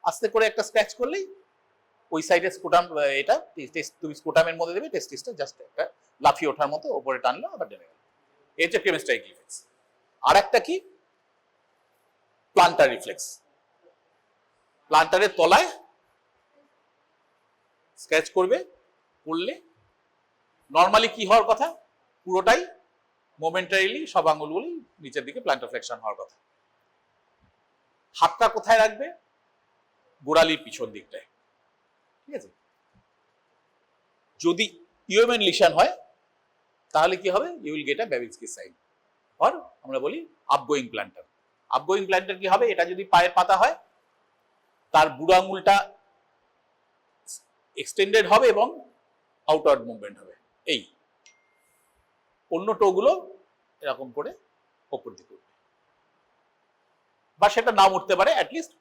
আস্তে করে একটা স্ক্র্যাচ করলেই ওই সাইডে স্কুটাম, এটা তুমি স্কুটামের মধ্যে দেবে, টেস্টিসটা জাস্ট একটা লাফিয়ে ওঠার মতো ওপরে টানলো, আবার নেমে গেল। এই হচ্ছে ক্রেমেস্টাইক রিফ্লেক্স। আর একটা কি, প্লান্টার রিফ্লেক্স। প্লান্টারের তলায় স্ক্র্যাচ করবে, করলে নর্মালি কি হওয়ার কথা, পুরোটাই মোমেন্টারিলি সব আঙুলগুলি নিচের দিকে প্লান্টার ফ্লেকশন হওয়ার কথা। হাতটা কোথায় রাখবে, গোড়ালির পিছন দিকটায়, ঠিক আছে। যদি ইউএমএন লিশন হয় তাহলে কি হবে, you will get a Babinski sign, or আমরা বলি আপগোয়িং প্লান্টার। আপগোয়িং প্লান্টার কি হবে, এটা যদি পায়ের পাতা হয় তার বুড়ো আঙুলটা এক্সটেন্ডেড হবে এবং আউটওয়ার্ড মুভমেন্ট হবে, এই অন্য টোগুলো এরকম করে ওপর দিকে উঠবে, বা সেটা নাও উঠতে পারে, অ্যাটলিস্ট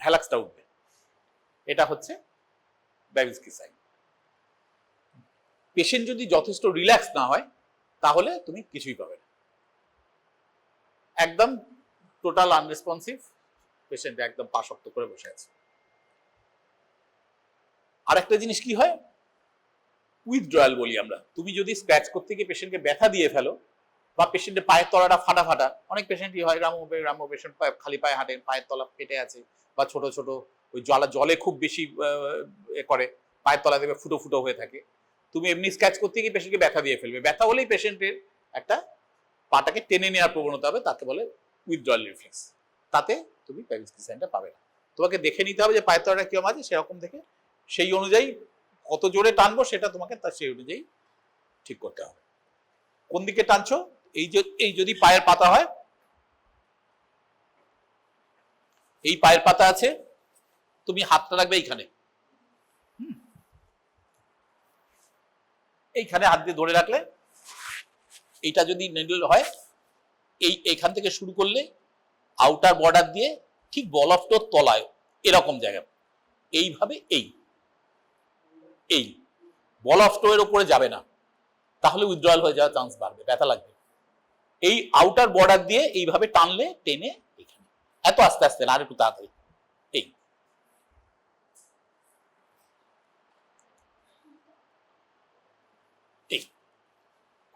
হ্যালাক্সটা উঠবে। এটা হচ্ছে বেবিনস্কি সাইন। পেশেন্ট যদি যথেষ্ট রিল্যাক্স না হয় তাহলে তুমি কিছুই পাবে না, একদম টোটাল আনরেসপন্সিভ, পেশেন্ট একদম পা শক্ত করে বসে আছে। আরেকটা জিনিস কি হয়, উইথড্রয়াল বলি আমরা। তুমি যদি স্ক্র্যাচ করতে গিয়ে পেশেন্টকে ব্যথা দিয়ে ফেলো, বা পেশেন্টের পায়ের তলাটা ফাটা ফাটা, অনেক পেশেন্টই হয় গ্রাম্য পেশেন্ট খালি পায়ে হাঁটেন, পায়ের তলা ফেটে আছে, বা ছোট ছোট ওই জলে খুব বেশি এ করে পায়ের তলা থেকে ফুটো ফুটো হয়ে থাকে, তুমি এমনি স্ক্র্যাচ করতে গিয়ে পেশেন্টকে ব্যথা দিয়ে ফেলবে। ব্যথা হলেই পেশেন্টের একটা পাটাকে টেনে নেওয়ার প্রবণতা হবে, তাকে বলে উইথড্রয়াল রিফ্লেক্স। তাতে তুমি বেবিনস্কি সাইনটা পাবে না। তোমাকে দেখে নিতে হবে যে পায়ের তলাটা কিরকম আছে, সেরকম দেখে সেই অনুযায়ী কত জোরে টানবো সেটা তোমাকে তার সেই অনুযায়ী ঠিক করতে হবে। কোন দিকে টানছো, এই যদি পায়ের পাতা হয়, এই পায়ের পাতা আছে, তুমি হাতটা রাখবে এইখানে, এইখানে হাত দিয়ে ধরে রাখলে, এইটা যদি নিডল হয়, এইখান থেকে শুরু করলে আউটার বর্ডার দিয়ে ঠিক বল অফ টোর তলায় এরকম জায়গা, এইভাবে এই বল অফ টো এর উপরে যাবে না, তাহলে উইথড্রয়াল হয়ে যাওয়ার চান্স বাড়বে, ব্যথা লাগবে। এই আউটার বর্ডার দিয়ে এইভাবে টানলে, টেনে এখানে, এত আস্তে আস্তে না, আর একটু তাড়াতাড়ি, এই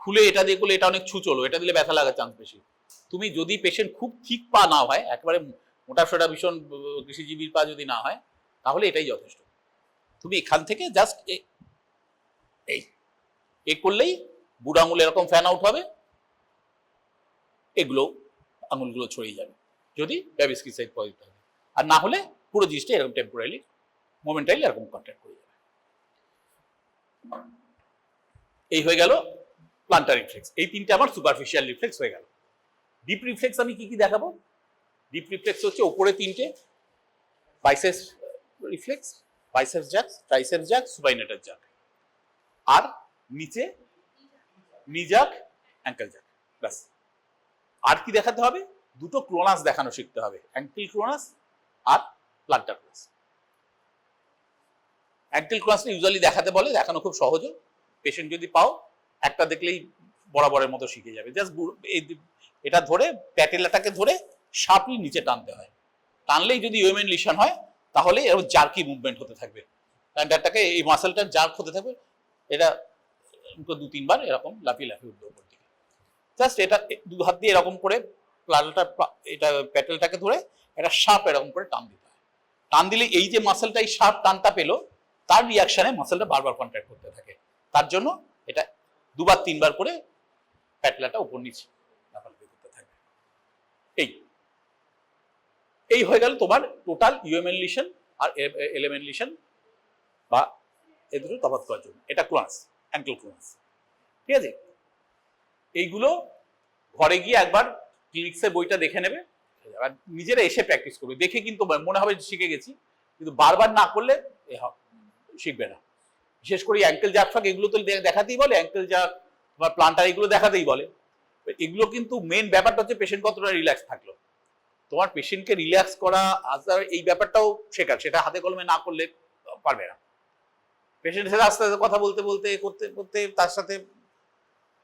খুলে এটা দিয়ে করলে, এটা অনেক ছুচলো, এটা দিলে ব্যথা লাগার চান্স বেশি। তুমি যদি পেশেন্ট খুব ঠিক পা না হয়, একেবারে মোটা সোটা ভীষণ কৃষিজীবীর পা যদি না হয়, তাহলে এটাই যথেষ্ট। তুমি এখান থেকে জাস্ট এই করলেই বুড়ো আঙুল এরকম ফ্যান আউট হবে, এগুলো আঙুলগুলো ছড়িয়ে যাবে, যদি বেবিনস্কি সাইন পজিটিভ থাকে। আর না হলে পুরো জিনিসটা এরকম টেম্পোরারি মোমেন্টালি এরকম কন্ট্যাক্ট করে যাবে। এই হয়ে গেল প্লান্টার রিফ্লেক্স। এই তিনটে আমার সুপারফিশিয়াল রিফ্লেক্স হয়ে গেল। ডিপ রিফ্লেক্স আমি কি কি দেখাবো? ডিপ রিফ্লেক্স হচ্ছে ওপরে তিনটে, biceps reflex, biceps jerk, triceps jerk, supinator jerk, আর নিচে নি জ্যাক, অ্যাঙ্কেল জ্যাক, ব্যাস। আর কি দেখাতে হবে? দুটো ক্লোনাস দেখানো শিখতে হবে, অ্যাঙ্কেল ক্লোনাস আর প্লান্টার ক্লোনাস। অ্যাঙ্কেল ক্লোনাসটা ইউজুয়ালি দেখাতে বলে, দেখানো খুব সহজ, পেশেন্ট যদি পাও একটা দেখলেই বরাবরের মতো শিখে যাবে। জাস্ট এটা ধরে প্যাটেলাটাকে ধরে শার্পলি নিচে টানতে হয়, টানলেই যদি ইউএমএন লিশন হয় তাহলে এরকম জার্কি মুভমেন্ট হতে থাকবে, প্যান্টারটাকে এই মাসেলটা জার্ক হতে থাকবে, এটা 2-3 বার এরকম লাফিয়ে লাফিয়ে উঠবে উপর দিকে। জাস্ট এটা দু হাত দিয়ে এরকম করে প্লালটা, এটা প্যাটেলটাকে ধরে এটা শার্প এরকম করে টান দিতে হয়। টান দিলে এই যে মাসেলটা এই শার্প টানটা পেলো, তার রিয়াকশনে মাসেলটা বারবার কন্ট্রাক্ট করতে থাকে। তার জন্য এটা 2-3 বার করে প্যাটেলাটা উপর নিচে লাফালাফি করতে থাকবে। এই হয়ে গেল তোমার টোটাল ইউএমএন লিশন আর এলএমএন লিশন, বা এই দুটো তফাৎ করার জন্য। এটা ক্লোনাস, অ্যাঙ্কেল ক্লোনাস, ঠিক আছে। এইগুলো ঘরে গিয়ে একবার ক্লিনিক্সের বইটা দেখে নেবে, আর নিজেরা এসে প্র্যাকটিস করবে। দেখে কিন্তু মনে হবে শিখে গেছি, কিন্তু বারবার না করলে শিখবে না। বিশেষ করে অ্যাঙ্কেল জাক ফাক এগুলো তো দেখাতেই বলে, অ্যাঙ্কেল জাক বা প্লান্টার এগুলো দেখাতেই বলে। এগুলো কিন্তু মেন ব্যাপারটা হচ্ছে পেশেন্ট কতটা রিল্যাক্স থাকলো। তোমার পেশেন্টকে রিল্যাক্স করা, এই ব্যাপারটাও শেখার, সেটা হাতে কলমে না করলে পারবে না। পেশেন্টের সাথে আস্তে আস্তে কথা বলতে বলতে করতে করতে তার সাথে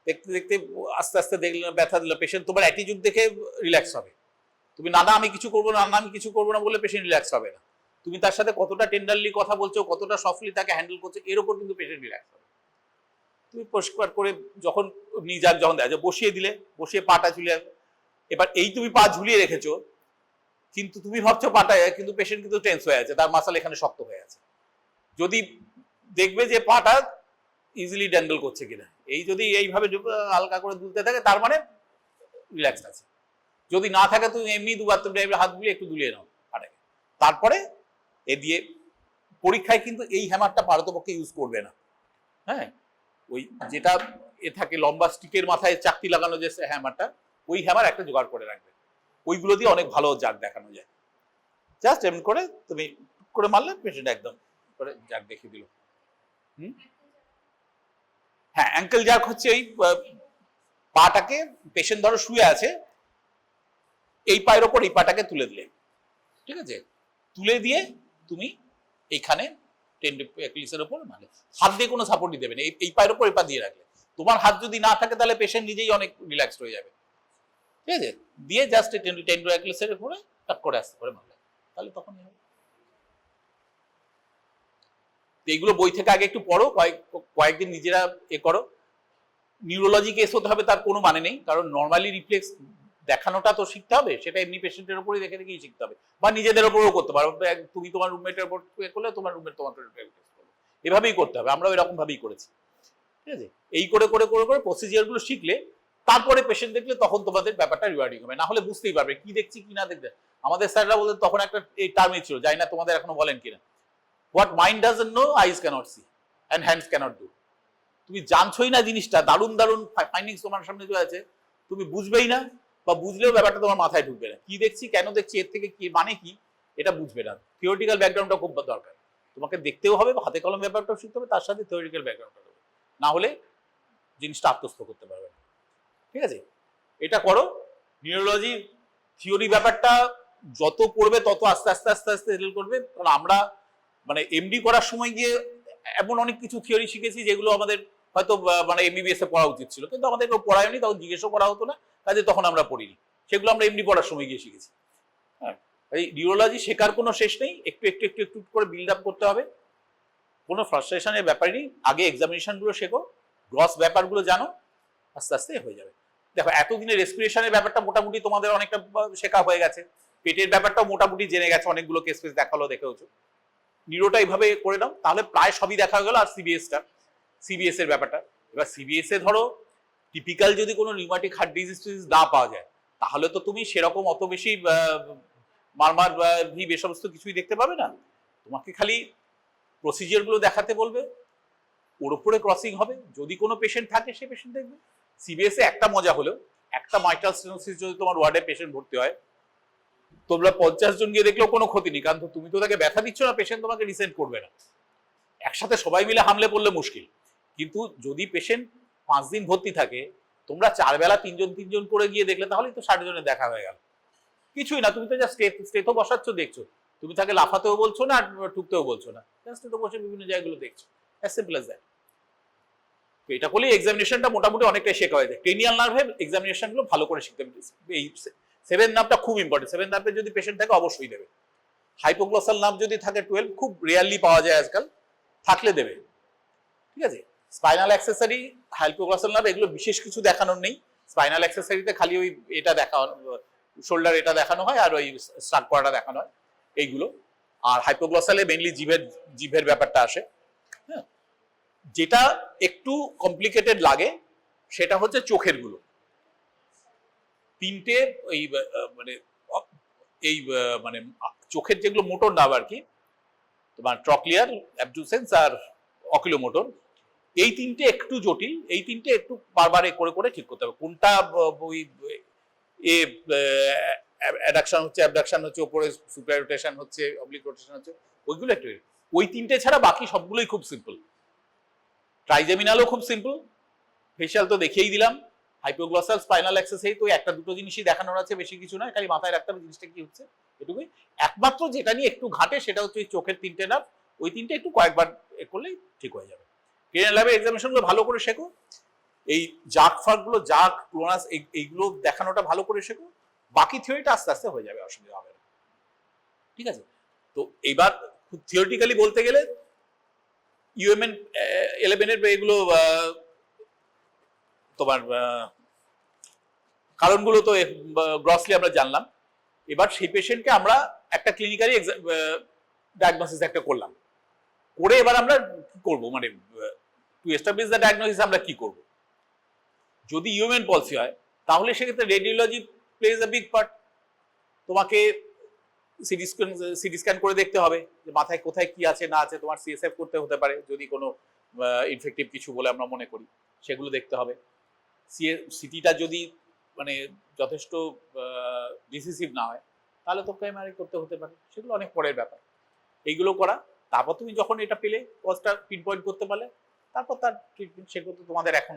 দেখতে দেখতে আস্তে আস্তে দেখলে ব্যথা দিল, পেশেন্ট তোমার অ্যাটিটিউড দেখে রিল্যাক্স হবে। তুমি না আমি কিছু করবো না, আমি কিছু করবো না বলে পেশেন্ট রিল্যাক্স হবে না। তুমি তার সাথে কতটা টেন্ডারলি কথা বলছো, কতটা সফটলি তাকে হ্যান্ডেল করছো, এর উপর কিন্তু পেশেন্ট রিল্যাক্স হবে। তুমি পরিষ্কার করে যখন নিজের যখন দেখা যায় বসিয়ে দিলে, বসিয়ে পাটা ঝুলিয়ে, এবার এই তুমি পা ঝুলিয়ে রেখেছো কিন্তু তুমি ভাবছো পাটা, কিন্তু পেশেন্ট কিন্তু টেন্স হয়ে আছে, তার মাসাল এখানে শক্ত হয়ে আছে। যদি দেখবে যে পাটা ইজিলি ড্যান্ডেল করছে কিনা, এই যদি এইভাবে হালকা করে দুলতে থাকে তার মানে রিল্যাক্স আছে। যদি না থাকে তুমি এমনি দুবার তুমি হাত বুলিয়ে একটু দুলিয়ে নাও পাটাকে। তারপরে এ দিয়ে পরীক্ষায় কিন্তু এই হ্যামারটা পারতপক্ষে ইউজ করবে না। হ্যাঁ, ওই যেটা এ থাকে লম্বা স্টিকের মাথায় চাকতি লাগানো যে হ্যামারটা, ওই হ্যামার একটা জোগাড় করে রাখবে। ওইগুলো দিয়ে অনেক ভালো জাগ দেখানো যায়। জাস্ট এমন করে তুমি করে মারলে পেশেন্ট একদম করে জাগ দেখিয়ে দিল। হ্যাঁ, অ্যাঙ্কেল জাগ হচ্ছে এই পাটাকে পেশেন্ট ধরো শুয়ে আছে, এই পায়ের ওপর এই পাটাকে তুলে দিলে, ঠিক আছে, তুলে দিয়ে তুমি এইখানে টেন্ডিকুলাসের উপর মানে হাত দিয়ে কোনো সাপোর্ট দিতে হবে না, এই পায়ের ওপর এই পা দিয়ে রাখলে। তোমার হাত যদি না থাকে তাহলে পেশেন্ট নিজেই অনেক রিল্যাক্সড হয়ে যাবে। ঠিক আছে, দিয়ে জাস্ট টেন্ডিকুলাসের উপরে টাক করে আসতে পারে মারলে, তাহলে তখন এইগুলো বই থেকে আগে একটু পড়ো, কয়েকদিন নিজেরা এ করো। নিউরোলজি কেস হতে হবে তার কোনো মানে নেই, কারণ নর্মালি রিফ্লেক্স দেখানোটা তো শিখতে হবে, সেটা এমনি পেশেন্টের উপরই দেখে দেখেই শিখতে হবে, বা নিজেদের উপরেও করতে পারো। তুমি তোমার রুমমেটের উপর করলে তোমার রুমমেট তোমার এভাবেই করতে হবে। আমরাও এরকম ভাবেই করেছি। ঠিক আছে, এই করে করে করে করে প্রসিজিয়ার গুলো শিখলে তারপরে পেশেন্ট দেখলে তখন তোমাদের ব্যাপারটা রিওয়ার্ডিং হবে, না হলে বুঝতেই পারবে কি দেখছি কি না দেখতে। আমাদের স্যাররা বলতেন তখন একটা এই টার্মই ছিল, জানি না তোমাদের এখনো বলেন কিনা, what mind doesn't know eyes cannot see and hands cannot do. তুমি জানছোই না জিনিসটা, দারুণ দারুণ ফাইন্ডিংস তোমার সামনে যে আছে, তুমি বুঝবেই না, বা বুঝলেও ব্যাপারটা তোমার মাথায় ঢুকবে না। কি দেখছি, কেন দেখছি, এর থেকে কি মানে কি, এটা বুঝবে না। থিওরিটিক্যাল ব্যাকগ্রাউন্ডটা খুব দরকার, তোমাকে দেখতেও হবে, হাতে কলম ব্যাপারটাও শিখতে হবে, তার সাথে থিওরিটিক্যাল ব্যাকগ্রাউন্ডটা হবে, না হলে জিনিসটা আত্মস্থ করতে পারবে না। ঠিক আছে, এটা করো। নিউরোলজি থিওরি ব্যাপারটা যত পড়বে তত আস্তে আস্তে আস্তে আস্তে সেটেল করবে। কারণ আমরা মানে এমডি করার সময় গিয়ে এমন অনেক কিছু থিওরি শিখেছি যেগুলো আমাদের হয়তো মানে এমবিবিএস এ পড়া উচিত ছিল, কিন্তু আমাদের কেউ পড়ায়নি, তখন জিজ্ঞেসও করা হতো না, কাজে তখন আমরা পড়িনি। সেগুলো আমরা এমডি পড়ার সময় গিয়ে শিখেছি। হ্যাঁ, এই নিউরোলজি শেখার কোনো শেষ নেই, একটু একটু একটু একটু করে বিল্ড আপ করতে হবে। কোনো ফ্রাস্ট্রেশনের ব্যাপারই নেই, আগে এক্সামিনেশন গুলো শেখো, গ্রস ব্যাপারগুলো জানো, আস্তে আস্তে হয়ে যাবে। দেখো এতদিনে রেসপিরেশনের ব্যাপারটা মোটামুটি তোমাদের অনেকটা শেখা হয়ে গেছে, পেটের ব্যাপারটাও মোটামুটি জেনে গেছে, অনেকগুলো কেস ফেস দেখালো, দেখেওছো। নিউরোটা এইভাবে করে নাও, তাহলে প্রায় সবই দেখা গেল। আর সিবিএস এর ব্যাপারটা, এবার সিবিএস এ ধরো টিপিক্যাল যদি কোনো নিউমাটিক হার্ট ডিজিজ না পাওয়া যায়, তাহলে তো তুমি সেরকম অত বেশি মারমার ভিভ এ সমস্ত কিছুই দেখতে পাবে না। তোমাকে খালি প্রসিজিয়ার গুলো দেখাতে বলবে, ওর উপরে ক্রসিং হবে। যদি কোনো পেশেন্ট থাকে সে পেশেন্ট দেখবে। সিবিএস এ একটা মজা হলো, একটা মাইট্রাল স্টেনোসিস যদি তোমার ওয়ার্ডে পেশেন্ট ভর্তি হয়, তোমরা 50 জন গিয়ে দেখলেও কোনো ক্ষতি নেই, কারণ তুমি তো তাকে ব্যথা দিচ্ছ না, পেশেন্ট তোমাকে রিসেন্ট করবে না। একসাথে সবাই মিলে হামলে পড়লে মুশকিল। কিন্তু যদি পেশেন্ট 5 দিন ভর্তি থাকে, তোমরা 4 বেলা 3 জন করে গিয়ে দেখলে, তাহলেই তো 60 জনের দেখা হয়ে গেল। কিছুই না, তুমি তো জাস্ট স্টেথো বসাচ্ছ, দেখছো, তুমি তাকে লাফাতেও বলছো না আর ঠুকতেও বলছো না, জাস্ট তো বসে বিভিন্ন জায়গাগুলো দেখছো, অ্যাজ সিম্পল অ্যাজ দ্যাট। তো এটা করলে এক্সামিনেশনটা মোটামুটি অনেকটাই শেখা হয়ে যায়। ক্রেনিয়াল নার্ভের এক্সামিনেশন গুলো ভালো করে শিখতে হবে। এই 7 নার্ভটা খুব ইম্পর্টেন্ট। 7 নার্ভে যদি পেশেন্ট থাকে অবশ্যই দেবে। হাইপোগ্লসাল নার্ভ যদি থাকে 12, খুব রেয়ারলি পাওয়া যায় আজকাল, থাকলে দেবে। ঠিক আছে, স্পাইনাল অ্যাক্সেসরি, হাইপোগ্লসাল নার্ভ এগুলো বিশেষ কিছু দেখানোর নেই। স্পাইনাল অ্যাক্সেসরিতে খালি ওই এটা দেখানো, শোল্ডার এটা দেখানো হয়, আর ওই স্টার্ট করাটা দেখানো হয়, এইগুলো। আর হাইপোগ্লসালে মেইনলি জিভের ব্যাপারটা আসে। হ্যাঁ, যেটা একটু কমপ্লিকেটেড লাগে সেটা হচ্ছে চোখের গুলো। 3টে এই মানে এই মানে চোখের যেগুলো মোটর নার্ভ আর কি, তোমার ট্রক্লিয়ার, অ্যাবডুসেন্স আর অকুলোমোটর, এই 3টে একটু জটিল। এই 3টে একটু বারবার করে করে ঠিক করতে হবে, কোনটা ওই এ অ্যাডাকশন হচ্ছে, অ্যাবডাকশন হচ্ছে, উপরে সুপার রোটেশন হচ্ছে, অবলিক রোটেশন হচ্ছে, ওইগুলো একটু। ওই 3টে ছাড়া বাকি সবগুলোই খুব সিম্পল। ট্রাইজেমিনালও খুব সিম্পল, ফেশিয়াল তো দেখিয়েই দিলাম। হাইপোগ্লসাল, স্পাইনাল অ্যাক্সেসরি তো একটা দুটো জিনিসই দেখানোর আছে, বেশি কিছু নয়, খালি মাথায় রাখতে হবে জিনিসটা কি হচ্ছে, এটুকুই। একমাত্র যেটা নিয়ে একটু ঘাটে সেটা হচ্ছে ওই চোখের 3টে নার্ভ, ওই 3টে একটু কয়েকবার করলেই ঠিক হয়ে যাবে। ক্রেনিয়াল নার্ভের এক্সামিনেশনগুলো ভালো করে শেখো। এই জার্ক ফার্কগুলো, জার্ক, ক্লোনাস, এইগুলো দেখানোটা ভালো করে শেখো, বাকি থিওরিটা আস্তে আস্তে হয়ে যাবে, অসুবিধা হবে না। ঠিক আছে? তো এবার থিওরিটিক্যালি বলতে গেলে ইউএমএন 11 এর এগুলো তোমার কারণগুলো তো গ্রসলি আমরা জানলাম। এবার সেই পেশেন্টকে আমরা একটা ক্লিনিক্যালি ডায়াগনোসিস একটা করলাম, করে এবার আমরা কি করবো, মানে টু এস্টাবলিশ দ্য ডায়াগনোসিস আমরা কি করব? যদি ইউএমএন পলসি হয় তাহলে সেক্ষেত্রে radiology plays a big part. তোমাকে সিটি স্ক্যান করে দেখতে হবে যে মাথায় কোথায় কি আছে না আছে, তোমার সিএসএফ করতে হতে পারে যদি কোনো ইনফেক্টিভ কিছু বলে আমরা মনে করি, সেগুলো দেখতে হবে। সিটিটা যদি মানে যথেষ্ট ডিসিসিভ না হয় তাহলে তো এমআরআই করতে হতে পারে, সেগুলো অনেক পরের ব্যাপার। এইগুলো করা, তারপর তুমি যখন এটা পেলে কজটা পিন পয়েন্ট করতে পারলে, তারপর তার ট্রিটমেন্ট, সেগুলো তো তোমাদের এখন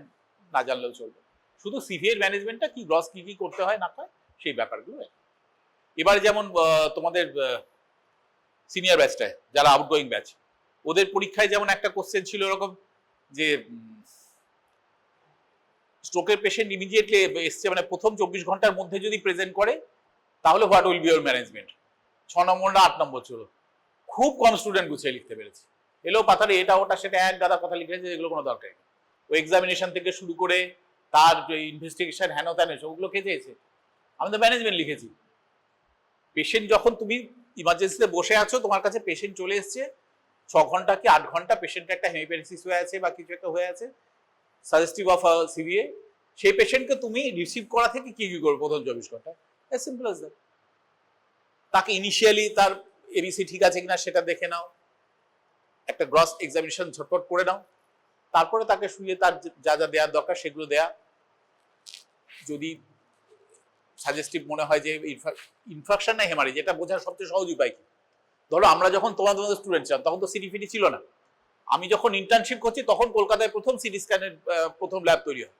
না জানলেও চলবে। শুধু সিভিয়ার ম্যানেজমেন্টটা কি, গ্রস কি কি করতে হয় না হয় সেই ব্যাপারগুলো। এবার যেমন তোমাদের সিনিয়র ব্যাচটায় যারা আউটগোয়িং ব্যাচ, ওদের পরীক্ষায় যেমন একটা কোশ্চেন ছিল এরকম যে স্ট্রোকের পেশেন্ট ইমিডিয়েটলি এসছে, মানে প্রথম 24 ঘন্টার মধ্যে যদি প্রেজেন্ট করে তাহলে what will be your management. 6 নম্বর না 8 নম্বর ছিল, খুব কম স্টুডেন্ট গুছিয়ে লিখতে পেরেছে। এলো পাতারে এটা ওটা সেটা এক গাদা কথা লিখেছে, এগুলো কোনো দরকার নেই। ওই এক্সামিনেশন থেকে শুরু করে তার ইনভেস্টিগেশন হেন তেন ওগুলো কে চেয়েছে, আমি তো ম্যানেজমেন্ট লিখেছি। পেশেন্ট যখন তুমি ইমার্জেন্সিতে বসে আছো, তোমার কাছে পেশেন্ট চলে এসছে, 6 ঘন্টা কি 8 ঘন্টা পেশেন্টের একটা হেমিপ্যারেসিস হয়ে আছে বা কিছু একটা হয়ে আছে সাজেস্টিভ অফ সিভিএ, সেই পেশেন্টকে তুমি রিসিভ করা থেকে কি কি করবে প্রথম 24 ঘন্টা, এজ সিম্পল অ্যাজ দ্যাট। তাকে ইনিশিয়ালি তার এবিসি ঠিক আছে কিনা সেটা দেখে নাও, একটা গ্রস এক্সামিনেশন ঝটপট করে নাও, তারপরে তাকে শুয়ে তার যা যা দেওয়ার দরকার সেগুলো দেয়া। যদি সাজেস্টিভ মনে হয় যে ইনফেকশন না হেমারেজ, যেটা বোঝার সবচেয়ে সহজ উপায় কি, ধরো আমরা যখন তোমাদের স্টুডেন্ট ছিলাম তখন তো সিটি ফিটি ছিল না। আমি যখন ইন্টার্নশিপ করছি তখন কলকাতায় প্রথম সিটি স্ক্যানের প্রথম ল্যাব তৈরি হয়,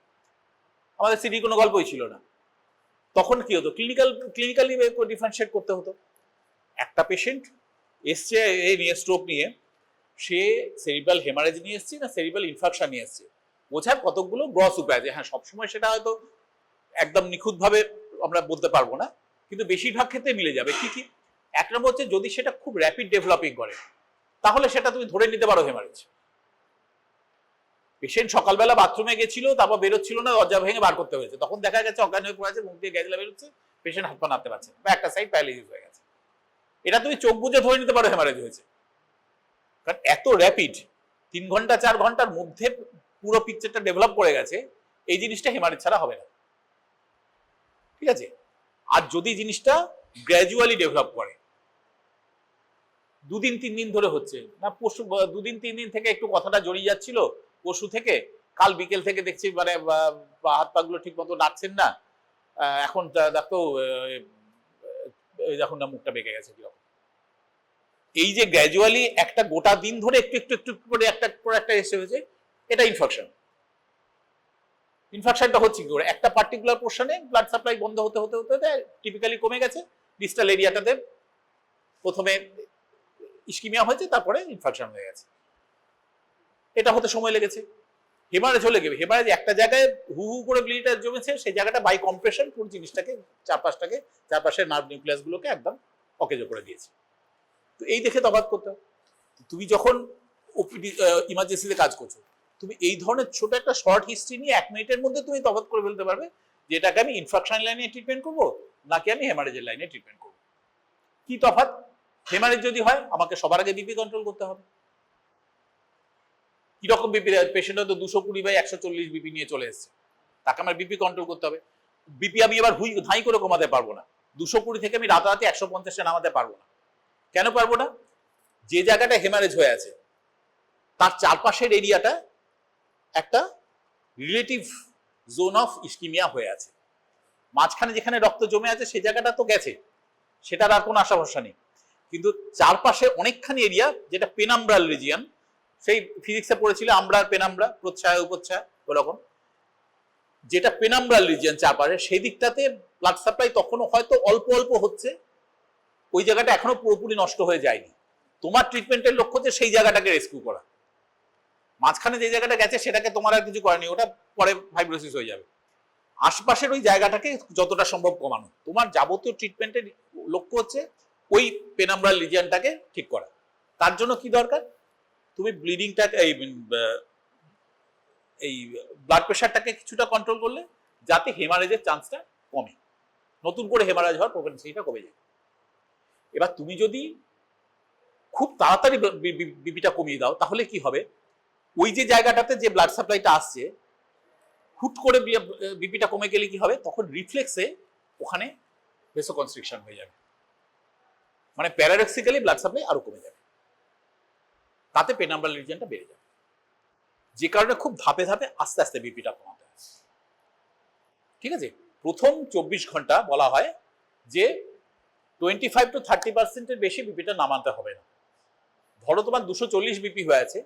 আমাদের সিটি কোনো গল্পই ছিল না। তখন কি হতো, ক্লিনিক্যালি ডিফারেন্সিয়েট করতে হতো। একটা পেশেন্ট এসছে এ নিয়ে স্ট্রোক নিয়ে, সে সেরিব্রাল হেমারেজ নিয়ে এসছে না সেরিব্রাল ইনফেকশন নিয়ে এসছে, বোঝার কতগুলো গ্রস উপায় আছে। হ্যাঁ, সবসময় সেটা হয়তো একদম নিখুঁতভাবে আমরা বলতে পারবো না, কিন্তু বেশিরভাগ ক্ষেত্রে মিলে যাবে। কি কি, এক নম্বর হচ্ছে যদি সেটা খুব র্যাপিড ডেভেলপিং করে তাহলে সেটা তুমি ধরে নিতে পারো হেমারেজ। পেশেন্ট সকালবেলা বাথরুমে গেছিল, তারপর বেরোচ্ছিল না, দরজা ভেঙে বার করতে হয়েছে, তখন দেখা গেছে অজ্ঞান হয়ে পড়ে আছে, মুখ দিয়ে গ্যাজলা বেরোচ্ছে, পেশেন্ট হাত পা নাড়তে পারছে বা একটা সাইড প্যারালাইসিস হয়ে গেছে, এটা তুমি চোখ বুঝে ধরে নিতে পারো হেমারেজ হয়েছে। কারণ এত র্যাপিড, 3 ঘন্টা 4 ঘন্টার মধ্যে পুরো পিকচারটা ডেভেলপ করে গেছে, এই জিনিসটা হেমারেজ ছাড়া হবে না। ঠিক আছে? আর যদি জিনিসটা গ্র্যাজুয়ালি ডেভেলপ করে, 2 দিন 3 দিন ধরে হচ্ছে না, পরশু 2 দিন 3 দিন থেকে একটু কথাটা জড়িয়ে যাচ্ছিল, পরশু থেকে কাল বিকেল থেকে দেখছি মানে হাত পা গুলো ঠিক মতো নাড়ছেন না, এখন দেখো দেখুন না মুখটা বেঁকে গেছে কিরকম। এই যে গ্র্যাজুয়ালি একটা গোটা দিন ধরে একটু একটু একটু করে একটা এসে হয়েছে, এটা ইনফেকশন। ইনফেকশনটা হচ্ছে কি করে, একটা পার্টিকুলার পোর্শনে ব্লাড সাপ্লাই বন্ধ হতে হতে হতে টিপিক্যালি কমে গেছে, ডিস্টাল এরিয়াটাতে প্রথমে ইস্কিমিয়া হয়েছে, তারপরে ইনফেকশন হয়ে গেছে, এটা হতে সময় লেগেছে। হেমারেজ হলে গেবে, হেমারেজ একটা জায়গায় হু হু করে ব্লিডটা জমেছে, সেই জায়গাটা বাই কম্প্রেশন পুরো জিনিসটাকে চারপাশের নার্ভ নিউক্লিয়াস গুলোকে একদম অকেজো করে দিয়েছে। তো এই দেখে তফাৎ করতে হবে। তুমি যখন ওপিডি ইমার্জেন্সিতে কাজ করছো, তুমি এই ধরনের ছোট একটা শর্ট হিস্ট্রি নিয়ে 1 মিনিটের মধ্যে তুমি তফাৎ করে ফেলতে পারবে যে এটাকে আমি ইনফেকশন লাইনে ট্রিটমেন্ট করবো নাকি আমি হেমারেজের লাইনে ট্রিটমেন্ট করবো। কি তফাৎ, হেমারেজ যদি হয় আমাকে সবার আগে বিপি কন্ট্রোল করতে হবে। কিরকম বিপি, পেশেন্ট হয়তো 220/140 বিপি নিয়ে চলে এসছে, তাকে আমার বিপি কন্ট্রোল করতে হবে। বিপি আমি এবার ধাই করে কমাতে পারবো না, 220 থেকে আমি রাতারাতি 150-এ নামাতে পারবো না। কেন পারবো না, যে জায়গাটা হেমারেজ হয়ে আছে তার চারপাশের এরিয়াটা একটা রিলেটিভ জোন অফ ইস্কিমিয়া হয়ে আছে, মাঝখানে যেখানে রক্ত জমে আছে সেই জায়গাটা তো গেছে, সেটার আর কোনো আশা ভরসা নেই, কিন্তু চারপাশে অনেকখানি এরিয়া যেটা পেনাম্ব্রাল রিজিয়ন, সেই ফিজিক্সে পড়েছিল আমরা পেনাম্ব্রা, প্রচ্ছায়া উপচ্ছায়া ওরকম, যেটা পেনাম্ব্রাল রিজিয়ন চারপাশে, সেই দিকটাতে ব্লাড সাপ্লাই তখনও হয়তো অল্প অল্প হচ্ছে, ওই জায়গাটা এখনো পুরোপুরি নষ্ট হয়ে যায়নি। তোমার ট্রিটমেন্টের লক্ষ্য হচ্ছে সেই জায়গাটাকে রেস্কিউ করা। মাঝখানে যে জায়গাটা গেছে সেটাকে তোমার আর কিছু করেনি, ওটা পরে ফাইব্রোসিস হয়ে যাবে। আশপাশের ওই জায়গাটাকে যতটা সম্ভব কমানো। তোমার যাবতীয় ট্রিটমেন্টের লক্ষ্য হচ্ছে ওই পেনাম্ব্রাল লিজিয়ানটাকে ঠিক করা। তার জন্য কি দরকার, তুমি ব্লিডিংটাকে এই ব্লাড প্রেশারটাকে কিছুটা কন্ট্রোল করলে যাতে হেমারেজের চান্সটা কমে, নতুন করে হেমারেজ হওয়ার প্রবণতা কমে যায়। এবার তুমি যদি খুব তাড়াতাড়ি বিপিটা কমিয়ে দাও তাহলে কি হবে, ওই যে জায়গাটাতে যে ব্লাড সাপ্লাইটা আসছে হুট করে বিপিটা কমে গেলে কি হবে, তখন রিফ্লেক্সে ওখানে ভেসোকনস্ট্রিকশন হয়ে যাবে, মানে প্যারাডক্সিক্যালি ব্লাড সাপ্লাই আরো কমে যাবে, তাতে পেনাম্ব্রাল রিজিয়নটা বেড়ে যাবে। যে কারণে খুব ধাপে ধাপে আস্তে আস্তে বিপিটা কমাতে হয়। ঠিক আছে, প্রথম 24 ঘন্টা বলা হয় যে 25 to 30% বেশি বিপিটা নামাতে হবে না। ধরো তোমার 240 বিপি হয়ে আছে,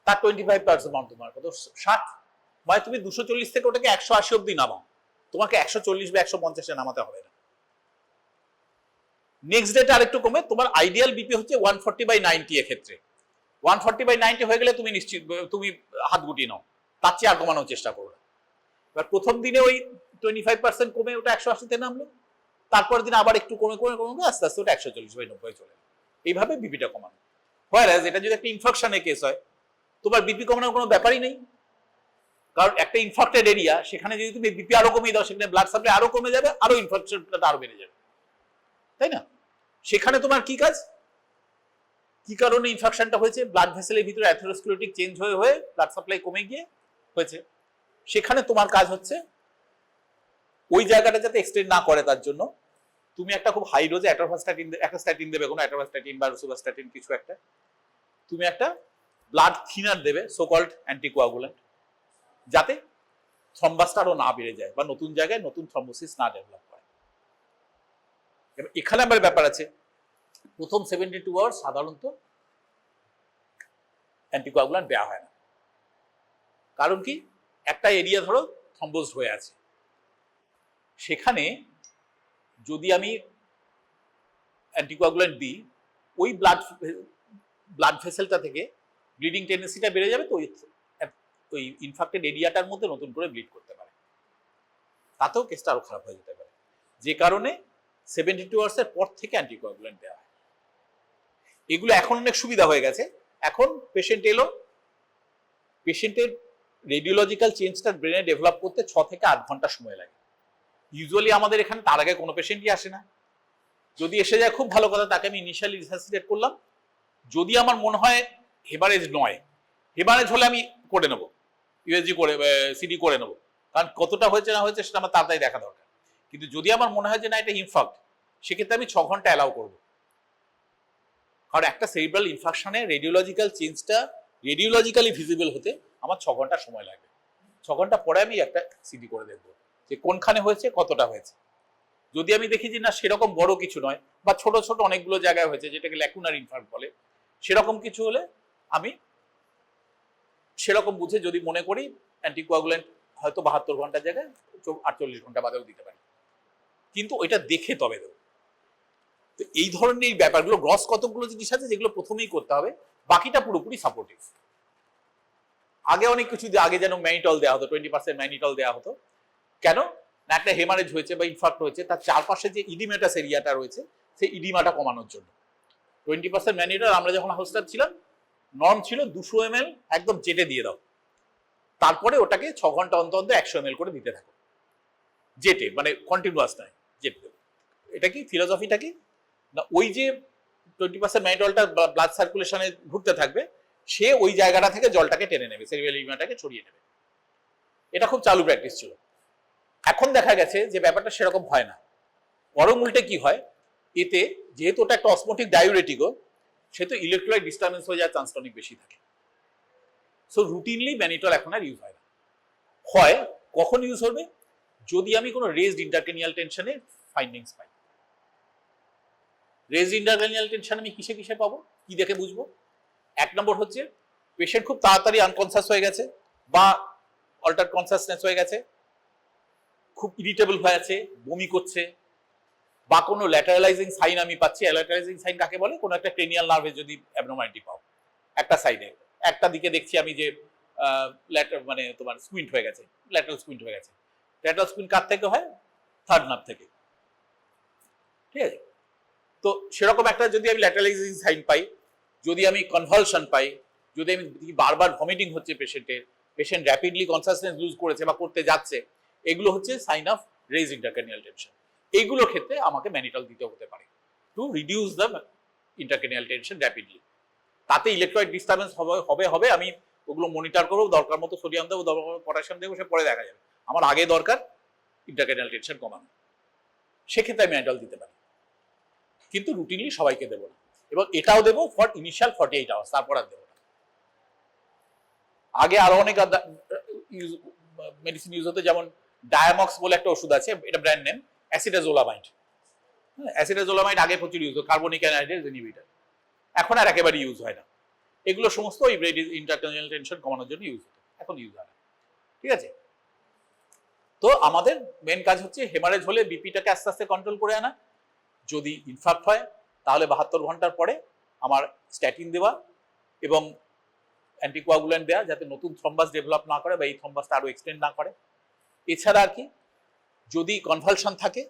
তার 25% মান তোমার কত 60, মানে তুমি 240 থেকে ওটাকে 180 অব্দি নামাও, তোমাকে 140 বা 150-এ নামাতে হবে না। নেক্সট ডেটা আরেকটু কমে, তোমার আইডিয়াল বিপি হচ্ছে 140/90 এর ক্ষেত্রে। 140/90 হয়ে গেলে তুমি নিশ্চিত তুমি হাত গুটিয়ে নাও, তার চেয়ে আর কমানোর চেষ্টা করো না। এবার প্রথম দিনে ওই 25% কমে ওটা 180-তে নামলো, তারপর দিন আবার একটু কমে কমে কমে আস্তে আস্তে ওটা 140/90 চলে গেল। এইভাবে বিপিটা কমানো হয়। এটা যদি একটা ইনফেকশনের কেস হয়, তোমার বিপি কমানোর কোনো ব্যাপারই নেই, কারণ একটা ইনফেক্টেড এরিয়া, সেখানে যদি তুমি বিপি আরো কমিয়ে দাও সেখানে ব্লাড সাপ্লাই আরো কমে যাবে, আরো ইনফেকশনটা আরো বেড়ে যাবে, তাই না? সেখানে তোমার কি কাজ, কি কারণে ইনফেকশনটা হয়েছে, ব্লাড ভেসেলের ভিতরে অ্যাথেরোস্ক্লেরোটিক চেঞ্জ হয়ে হয়ে ব্লাড সাপ্লাই কমে গিয়ে হয়েছে। সেখানে তোমার কাজ হচ্ছে ওই জায়গাটা যাতে এক্সটেন্ড না করে তার জন্য তুমি একটা খুব হাই ডোজে অ্যাটোরভাস্ট্যাটিন দেবে, কোনো অ্যাটোরভাস্ট্যাটিন বা রোসুভাস্ট্যাটিন কিছু একটা, তুমি একটা ব্লাড থিনার দেবে, সো কল্ড অ্যান্টিকোয়াগুল্যান্ট, যাতে থ্রম্বাসটা আরো না বেড়ে যায় বা নতুন জায়গায় নতুন থ্রম্বোসিস না ডেভেলপ হয়। এখানে আমার ব্যাপার আছে, প্রথম 72 আওয়ার্স সাধারণত অ্যান্টিকোয়াগুল্যান্ট দেওয়া হয় না। কারণ কি, একটা এরিয়া ধরো থ্রম্বোজড হয়ে আছে, সেখানে যদি আমি অ্যান্টিকোয়াগুল্যান্ট দিই, ওই ব্লাড ভেসেলটা থেকে ব্লিডিং টেন্ডেন্সিটা বেড়ে যাবে, তো ওই ইনফেক্টেড এরিয়াটার মধ্যে নতুন করে ব্লিড করতে পারে, তাতেও কেসটা আরো খারাপ হয়ে যেতে পারে। যে কারণে 72 আওয়ার্সের পর থেকে অ্যান্টিকোয়াগুল্যান্ট দেওয়া হয়। এগুলো এখন অনেক সুবিধা হয়ে গেছে। এখন পেশেন্ট এলো, পেশেন্টের রেডিওলজিক্যাল চেঞ্জটা ব্রেনে ডেভেলপ করতে 6 থেকে 8 ঘন্টা সময় লাগে। ইউজুয়ালি আমাদের এখানে তার আগে কোনো পেশেন্টই আসে না। যদি এসে যায় খুব ভালো কথা, তাকে আমি ইনিশিয়ালি রিসাসিটেট করলাম। যদি আমার মনে হয় হেমারেজ নয়, হেমারেজ হলে আমি করে নেবো, ইউএসজি করে সিডি করে নেবো, কারণ কতটা হয়েছে না হয়েছে সেটা আমার তাড়াতাড়ি দেখা দরকার। কিন্তু যদি আমার মনে হয় যে না এটা ইনফেক্ট, সেক্ষেত্রে আমি 6 ঘন্টা অ্যালাউ করবো। কারণ একটা সেরিব্রাল ইনফেকশনে রেডিওলজিক্যাল চেঞ্জটা রেডিওলজিক্যালি ভিজিবল হতে আমার 6 ঘন্টা সময় লাগবে। 6 ঘন্টা পরে আমি একটা সিডি করে দেখবো যে কোনখানে হয়েছে, কতটা হয়েছে। যদি আমি দেখি যে না সেরকম বড় কিছু নয়, বা ছোট ছোট অনেকগুলো জায়গায় হয়েছে যেটাকে ল্যাকুনার ইনফার্ট বলে, সেরকম কিছু হলে আমি সেরকম বুঝে যদি মনে করি অ্যান্টিকোয়াগুল্যান্ট হয়তো 72 ঘন্টার জায়গায় 48 ঘন্টা বাদেও দিতে পারি, কিন্তু ওইটা দেখে তবে দেবো। তো এই ধরনের ব্যাপারগুলো গ্রস কতগুলো জিনিস আছে যেগুলো প্রথমেই করতে হবে, বাকিটা পুরোপুরি সাপোর্টিভ। আগে অনেক কিছু, আগে যেন ম্যানিটল দেওয়া হতো, 20% ম্যানিটল দেওয়া হতো। কেন না, একটা হেমারেজ হয়েছে বা ইনফাক্ট হয়েছে, তার চারপাশে যে ইডিমেটাস এরিয়াটা রয়েছে সেই ইডিমাটা কমানোর জন্য 20% ম্যানিটল। আমরা যখন হাউসটার ছিলাম নর্ম ছিল 200 ml একদম জেটে দিয়ে দাও, তারপরে ওটাকে 6 ঘন্টা অন্তর 100 ml করে দিতে থাকো জেটে, মানে কন্টিনিউয়াস নয়, জেটে। এটা কি ফিলোসফিটা কি না, ওই যে 20% ম্যানিটলটা ব্লাড সার্কুলেশনে ঘুরতে থাকবে, সে ওই জায়গাটা থেকে জলটাকে টেনে নেবে, সেরিব্রাল ইডিমাটাকে ছড়িয়ে নেবে। এটা খুব চালু প্র্যাকটিস ছিল। এখন দেখা গেছে যে ব্যাপারটা সেরকম হয় না, বরং উল্টে কি হয়, এতে যেহেতু ওটা একটা অসমোটিক ডায়ুরেটিকও, সেহেতু ইলেকট্রোলাইট ডিস্টারবেন্স হয়ে যাওয়ার চান্সটা অনেক বেশি থাকে। সো রুটিনলি ম্যানিটল এখন আর ইউজ হয় না। হয় কখন ইউজ হবে, যদি আমি কোনো রেজড ইন্টারক্রেনিয়াল টেনশনের ফাইন্ডিংস পাই। রেজড ইন্টারক্রেনিয়াল টেনশন আমি কিসে কিসে পাবো, কি দেখে বুঝবো? 1 নম্বর হচ্ছে পেশেন্ট খুব তাড়াতাড়ি আনকনসাস হয়ে গেছে বা অল্টার কনসাসনেস হয়ে গেছে, খুব ইরিটেবল হয়ে আছে, বমি করছে, বা কোনো ল্যাটারালাইজিং সাইন আমি পাচ্ছি। ল্যাটারালাইজিং সাইন কাকে বলে, কোনো একটা ক্রেনিয়াল নার্ভে যদি অ্যাবনর্মালিটি পাও একটা সাইডে, একটা দিকে দেখছি আমি যে মানে তোমার স্কুইন্ট হয়ে গেছে, ল্যাটারাল স্কুইন্ট হয়ে গেছে। ল্যাটারাল স্কুইন্ট কার থেকে হয়? থার্ড নার্ভ থেকে। ঠিক আছে, তো সেরকম একটা যদি আমি ল্যাটারালাইজিং সাইন পাই, যদি আমি কনভালশন পাই, যদি আমি বারবার ভমিটিং হচ্ছে পেশেন্টের, পেশেন্ট র্যাপিডলি কনসাসনেস লুজ করেছে বা করতে যাচ্ছে, এগুলো হচ্ছে sign of raised intracranial tension. এইগুলো ক্ষেত্রে আমাকে ম্যানিটল দিতে হতে পারে to reduce the intracranial tension rapidly. তাতে ইলেকট্রোলাইট ডিস্টারবেন্স হবে, আমি ওগুলো মনিটর করবো, দরকার মতো সোডিয়াম দেবো, দরকার মতো পটাশিয়াম দেবো, সে পরে দেখা যাবে। আমার আগে দরকার ইন্টারক্রেনিয়াল টেনশন কমানো, সেক্ষেত্রে আমি ম্যানিটল দিতে পারি, কিন্তু রুটিনলি সবাইকে দেবো না। এবং এটাও দেবো ফর ইনিশিয়াল 48 আওয়ার্স, তারপর আর দেবো না। আগে আরো অনেক মেডিসিন ইউজ হতো, যেমন ডায়ামক্স বলে একটা ওষুধ আছে, এটা ব্র্যান্ড নেম, অ্যাসিটাজোলামাইড। অ্যাসিটাজোলামাইড আগে প্রচুর ইউজ হতো, কার্বনিক অ্যানহাইড্রেজ ইনহিবিটর। এখন আর একেবারে ইউজ হয় না। এগুলো সমস্ত ওই ইন্টারক্রেনিয়াল টেনশন কমানোর জন্য ইউজ হতো, এখন ইউজ হয় না। ঠিক আছে, তো আমাদের মেন কাজ হচ্ছে হেমারেজ হলে বিপিটাকে আস্তে আস্তে কন্ট্রোল করে আনা। যদি ইনফাক্ট হয় তাহলে 72 ঘন্টার পরে আমার স্ট্যাটিন দেওয়া এবং অ্যান্টিকোয়াগুল্যান্ট দেওয়া, যাতে নতুন থ্রম্বাস ডেভেলপ না করে বা এই থ্রম্বাসটা আরো এক্সটেন্ড না করে। এছাড়া আর কি, যদি কনভালশন থাকে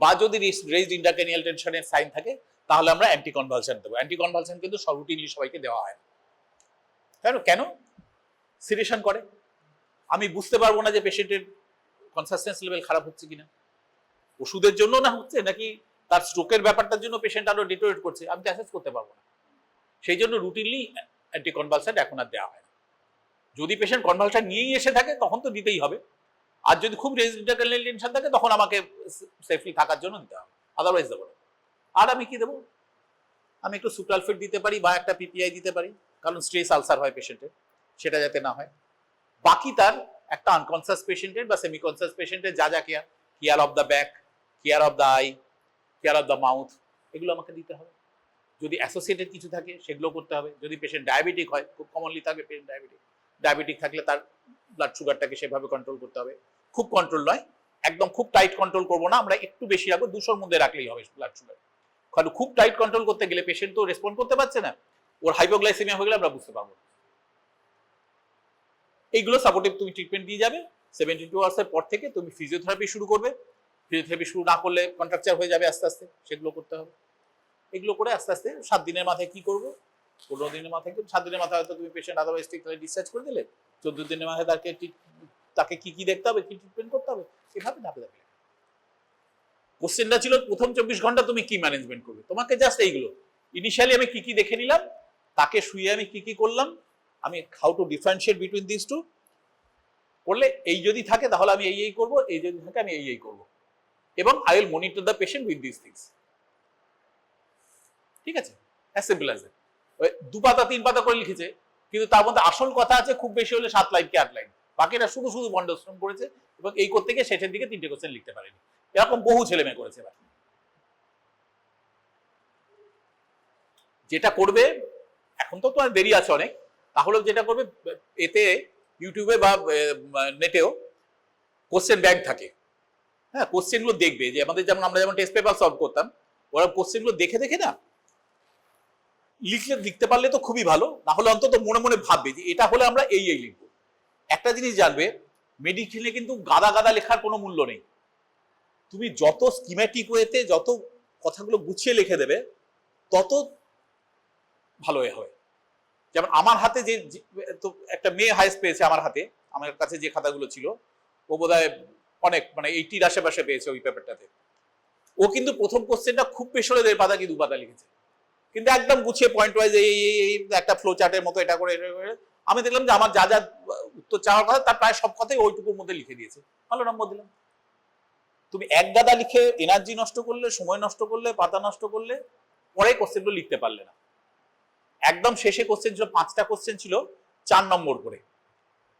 বা যদি রেইজড ইন্টারক্রেনিয়াল টেনশনের সাইন থাকে, তাহলে আমরা অ্যান্টি কনভালশন দেবো। অ্যান্টি কনভালশন কিন্তু রুটিনলি সবাইকে দেওয়া হয় না। কেন? সিডেশন করে। আমি বুঝতে পারবো না যে পেশেন্টের কনসাসনেস লেভেল খারাপ হচ্ছে কিনা, ওষুধের জন্য না হচ্ছে নাকি তার স্ট্রোকের ব্যাপারটার জন্য পেশেন্ট আরো ডিটোরেট করছে, আমি অ্যাসেস করতে পারবো না। সেই জন্য রুটিনলি অ্যান্টি কনভালসেন্ট এখন আর দেওয়া হয় না। যদি পেশেন্ট কনভালশন নিয়েই এসে থাকে তখন তো দিতেই হবে, আর যদি খুব রেইজড ইন্টারক্রেনিয়াল টেনশন থাকে তখন আমাকে সেফলি থাকার জন্য দিতে হবে, আদারওয়াইজ দেবো না। আর আমি কি দেবো? আমি একটু সুপ্রালফেট দিতে পারি বা একটা পিপিআই দিতে পারি, কারণ স্ট্রেস আলসার হয় পেশেন্টের, সেটা যাতে না হয়। বাকি তার একটা আনকনসাস পেশেন্টের বা সেমি কনসাস পেশেন্টের যা যা care of the back, care of the I, care of the mouth, এগুলো আমাকে দিতে হবে। যদি অ্যাসোসিয়েটেড কিছু থাকে সেগুলো করতে হবে। যদি পেশেন্ট ডায়াবেটিক হয়, খুব কমনলি থাকবে পেশেন্ট ডায়াবেটিক থাকলে তার ব্লাড সুগারটাকে সেভাবে কন্ট্রোল করতে হবে। খুব কন্ট্রোল নয়, একদম খুব টাইট কন্ট্রোল করবো না, আমরা একটু বেশি রাখবো, 200-র মধ্যে রাখলেই হবে ব্লাড সুগার। কারণ খুব টাইট কন্ট্রোল করতে গেলে পেশেন্ট তো রেসপন্ড করতে পারছে না, ওর হাইপোগ্লাইসেমিয়া হয়ে গেলে আমরা বুঝতে পারবো। এইগুলো সাপোর্টিভ তুমি ট্রিটমেন্ট দিয়ে যাবে। 72 আওয়ার্সের পর থেকে তুমি ফিজিওথেরাপি শুরু করবে। ফিজিওথেরাপি শুরু না করলে কন্ট্রাকচার হয়ে যাবে আস্তে আস্তে, সেগুলো করতে হবে। এগুলো করে আস্তে আস্তে 7 দিনের মাথায় কি করবো, 15 দিনের মাথায়, 7 দিনের মাথায় হয়তো তুমি পেশেন্ট আদারওয়াইজ ঠিক ডিসচার্জ করে দিলে, 14 দিনের মাথায় তাকে কি দেখতে হবে, কি ট্রিটমেন্ট করতে হবে, এভাবে ধাপে ধাপে। কোশ্চেনটা ছিল প্রথম 24 ঘন্টা তুমি কি ম্যানেজমেন্ট করবে, তোমাকে জাস্ট এইগুলো ইনিশিয়ালি আমি কি দেখে নিলাম, তাকে শুয়ে আমি কি করলাম, আমি how to differentiate between this two করলে, এই যদি থাকে তাহলে আমি এই করবো, এই যদি থাকে আমি এই করবো, এবং I will monitor the patient with this things. ঠিক আছে, অ্যাজ সিম্পল অ্যাজ দ্যাট। 2 পাতা 3 পাতা করে লিখেছে, কিন্তু তার মধ্যে আসল কথা আছে খুব বেশি হলে 7 লাইন কি 8 লাইন, বাকিটা শুধু বন্ডস্ট্রম করেছে এবং এই করতে গিয়ে শেষের দিকে 3টে কোশ্চেন লিখতে পারেনি। এরকম বহু ছেলে মেয়ে করেছে। যেটা করবে, এখন তো তোমার দেরি আছে অনেক, তাহলে যেটা করবে, এতে ইউটিউবে বা নেটেও কোশ্চেন ব্যাংক থাকে। হ্যাঁ, কোশ্চেনগুলো দেখবে, যে আমাদের যেমন আমরা যেমন টেস্ট পেপার সলভ করতাম, ওরা কোশ্চেনগুলো দেখে না লিখতে পারলে তো খুবই ভালো, না হলে অন্তত মনে মনে ভাববে যে এটা হলে আমরা এই লিখবো। একটা জিনিস জানবে, মেডিকেলে কিন্তু গাদা লেখার কোনো মূল্য নেই। তুমি যত স্কিম্যাটিক ওয়েতে যত কথাগুলো গুছিয়ে লিখে দেবে তত ভালো হবে। যেমন আমার হাতে যে তো একটা মেয়ে হাইস্ট পেয়েছে আমার হাতে, আমার কাছে যে খাতাগুলো ছিল, ও বোধহয় অনেক মানে 80-র আশেপাশে পেয়েছে ওই পেপারটাতে। ও কিন্তু প্রথম কোশ্চেনটা খুব বেশি হলে 1.5 পাতা কি 2 পাতা লিখেছে, কিন্তু একদম গুছিয়ে পয়েন্ট ওয়াইজ এই একটা ফ্লো চার্টের মতো এটা করে। আমি দেখলাম যে আমার যা যা উত্তর চাওয়ার কথা তার প্রায় সব কথাই ওইটুকুর মধ্যে লিখে দিয়েছে, ভালো নম্বর দিলাম। তুমি এক গাদা লিখে এনার্জি নষ্ট করলে, সময় নষ্ট করলে, পাতা নষ্ট করলে, পরে কোশ্চেনগুলো লিখতে পারলে না। একদম শেষে কোশ্চেন ছিল 5টা কোশ্চেন ছিল 4 নম্বর করে,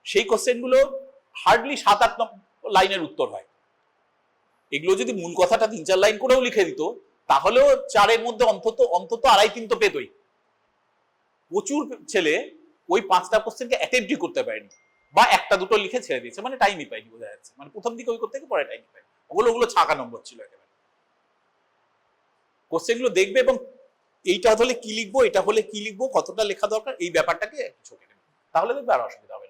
সেই কোশ্চেনগুলো হার্ডলি 7-8 লাইনের উত্তর হয়। এগুলো যদি মূল কথাটা 3-4 লাইন করেও লিখে দিত, তাহলেও 4-এর মধ্যে অন্তত 2.5-3 তো পেতই। প্রচুর ছেলে ওই 5টা কোশ্চেনকে অ্যাটেম্পটই করতে পারেনি, বা 1টা-2টো লিখে ছেড়ে দিয়েছে, মানে টাইমই পাইনি, বোঝা যাচ্ছে। মানে প্রথম দিকে ওই করতে গিয়ে পরে টাইমই পাইনি। ওগুলো ছাকা নম্বর ছিল একেবারে। কোশ্চেনগুলো দেখবে এবং এইটা হলে কি লিখবো, এটা হলে কি লিখবো, কতটা লেখা দরকার, এই ব্যাপারটাকে চোখে নেবে। তাহলে দেখবে আর অসুবিধা হবে না।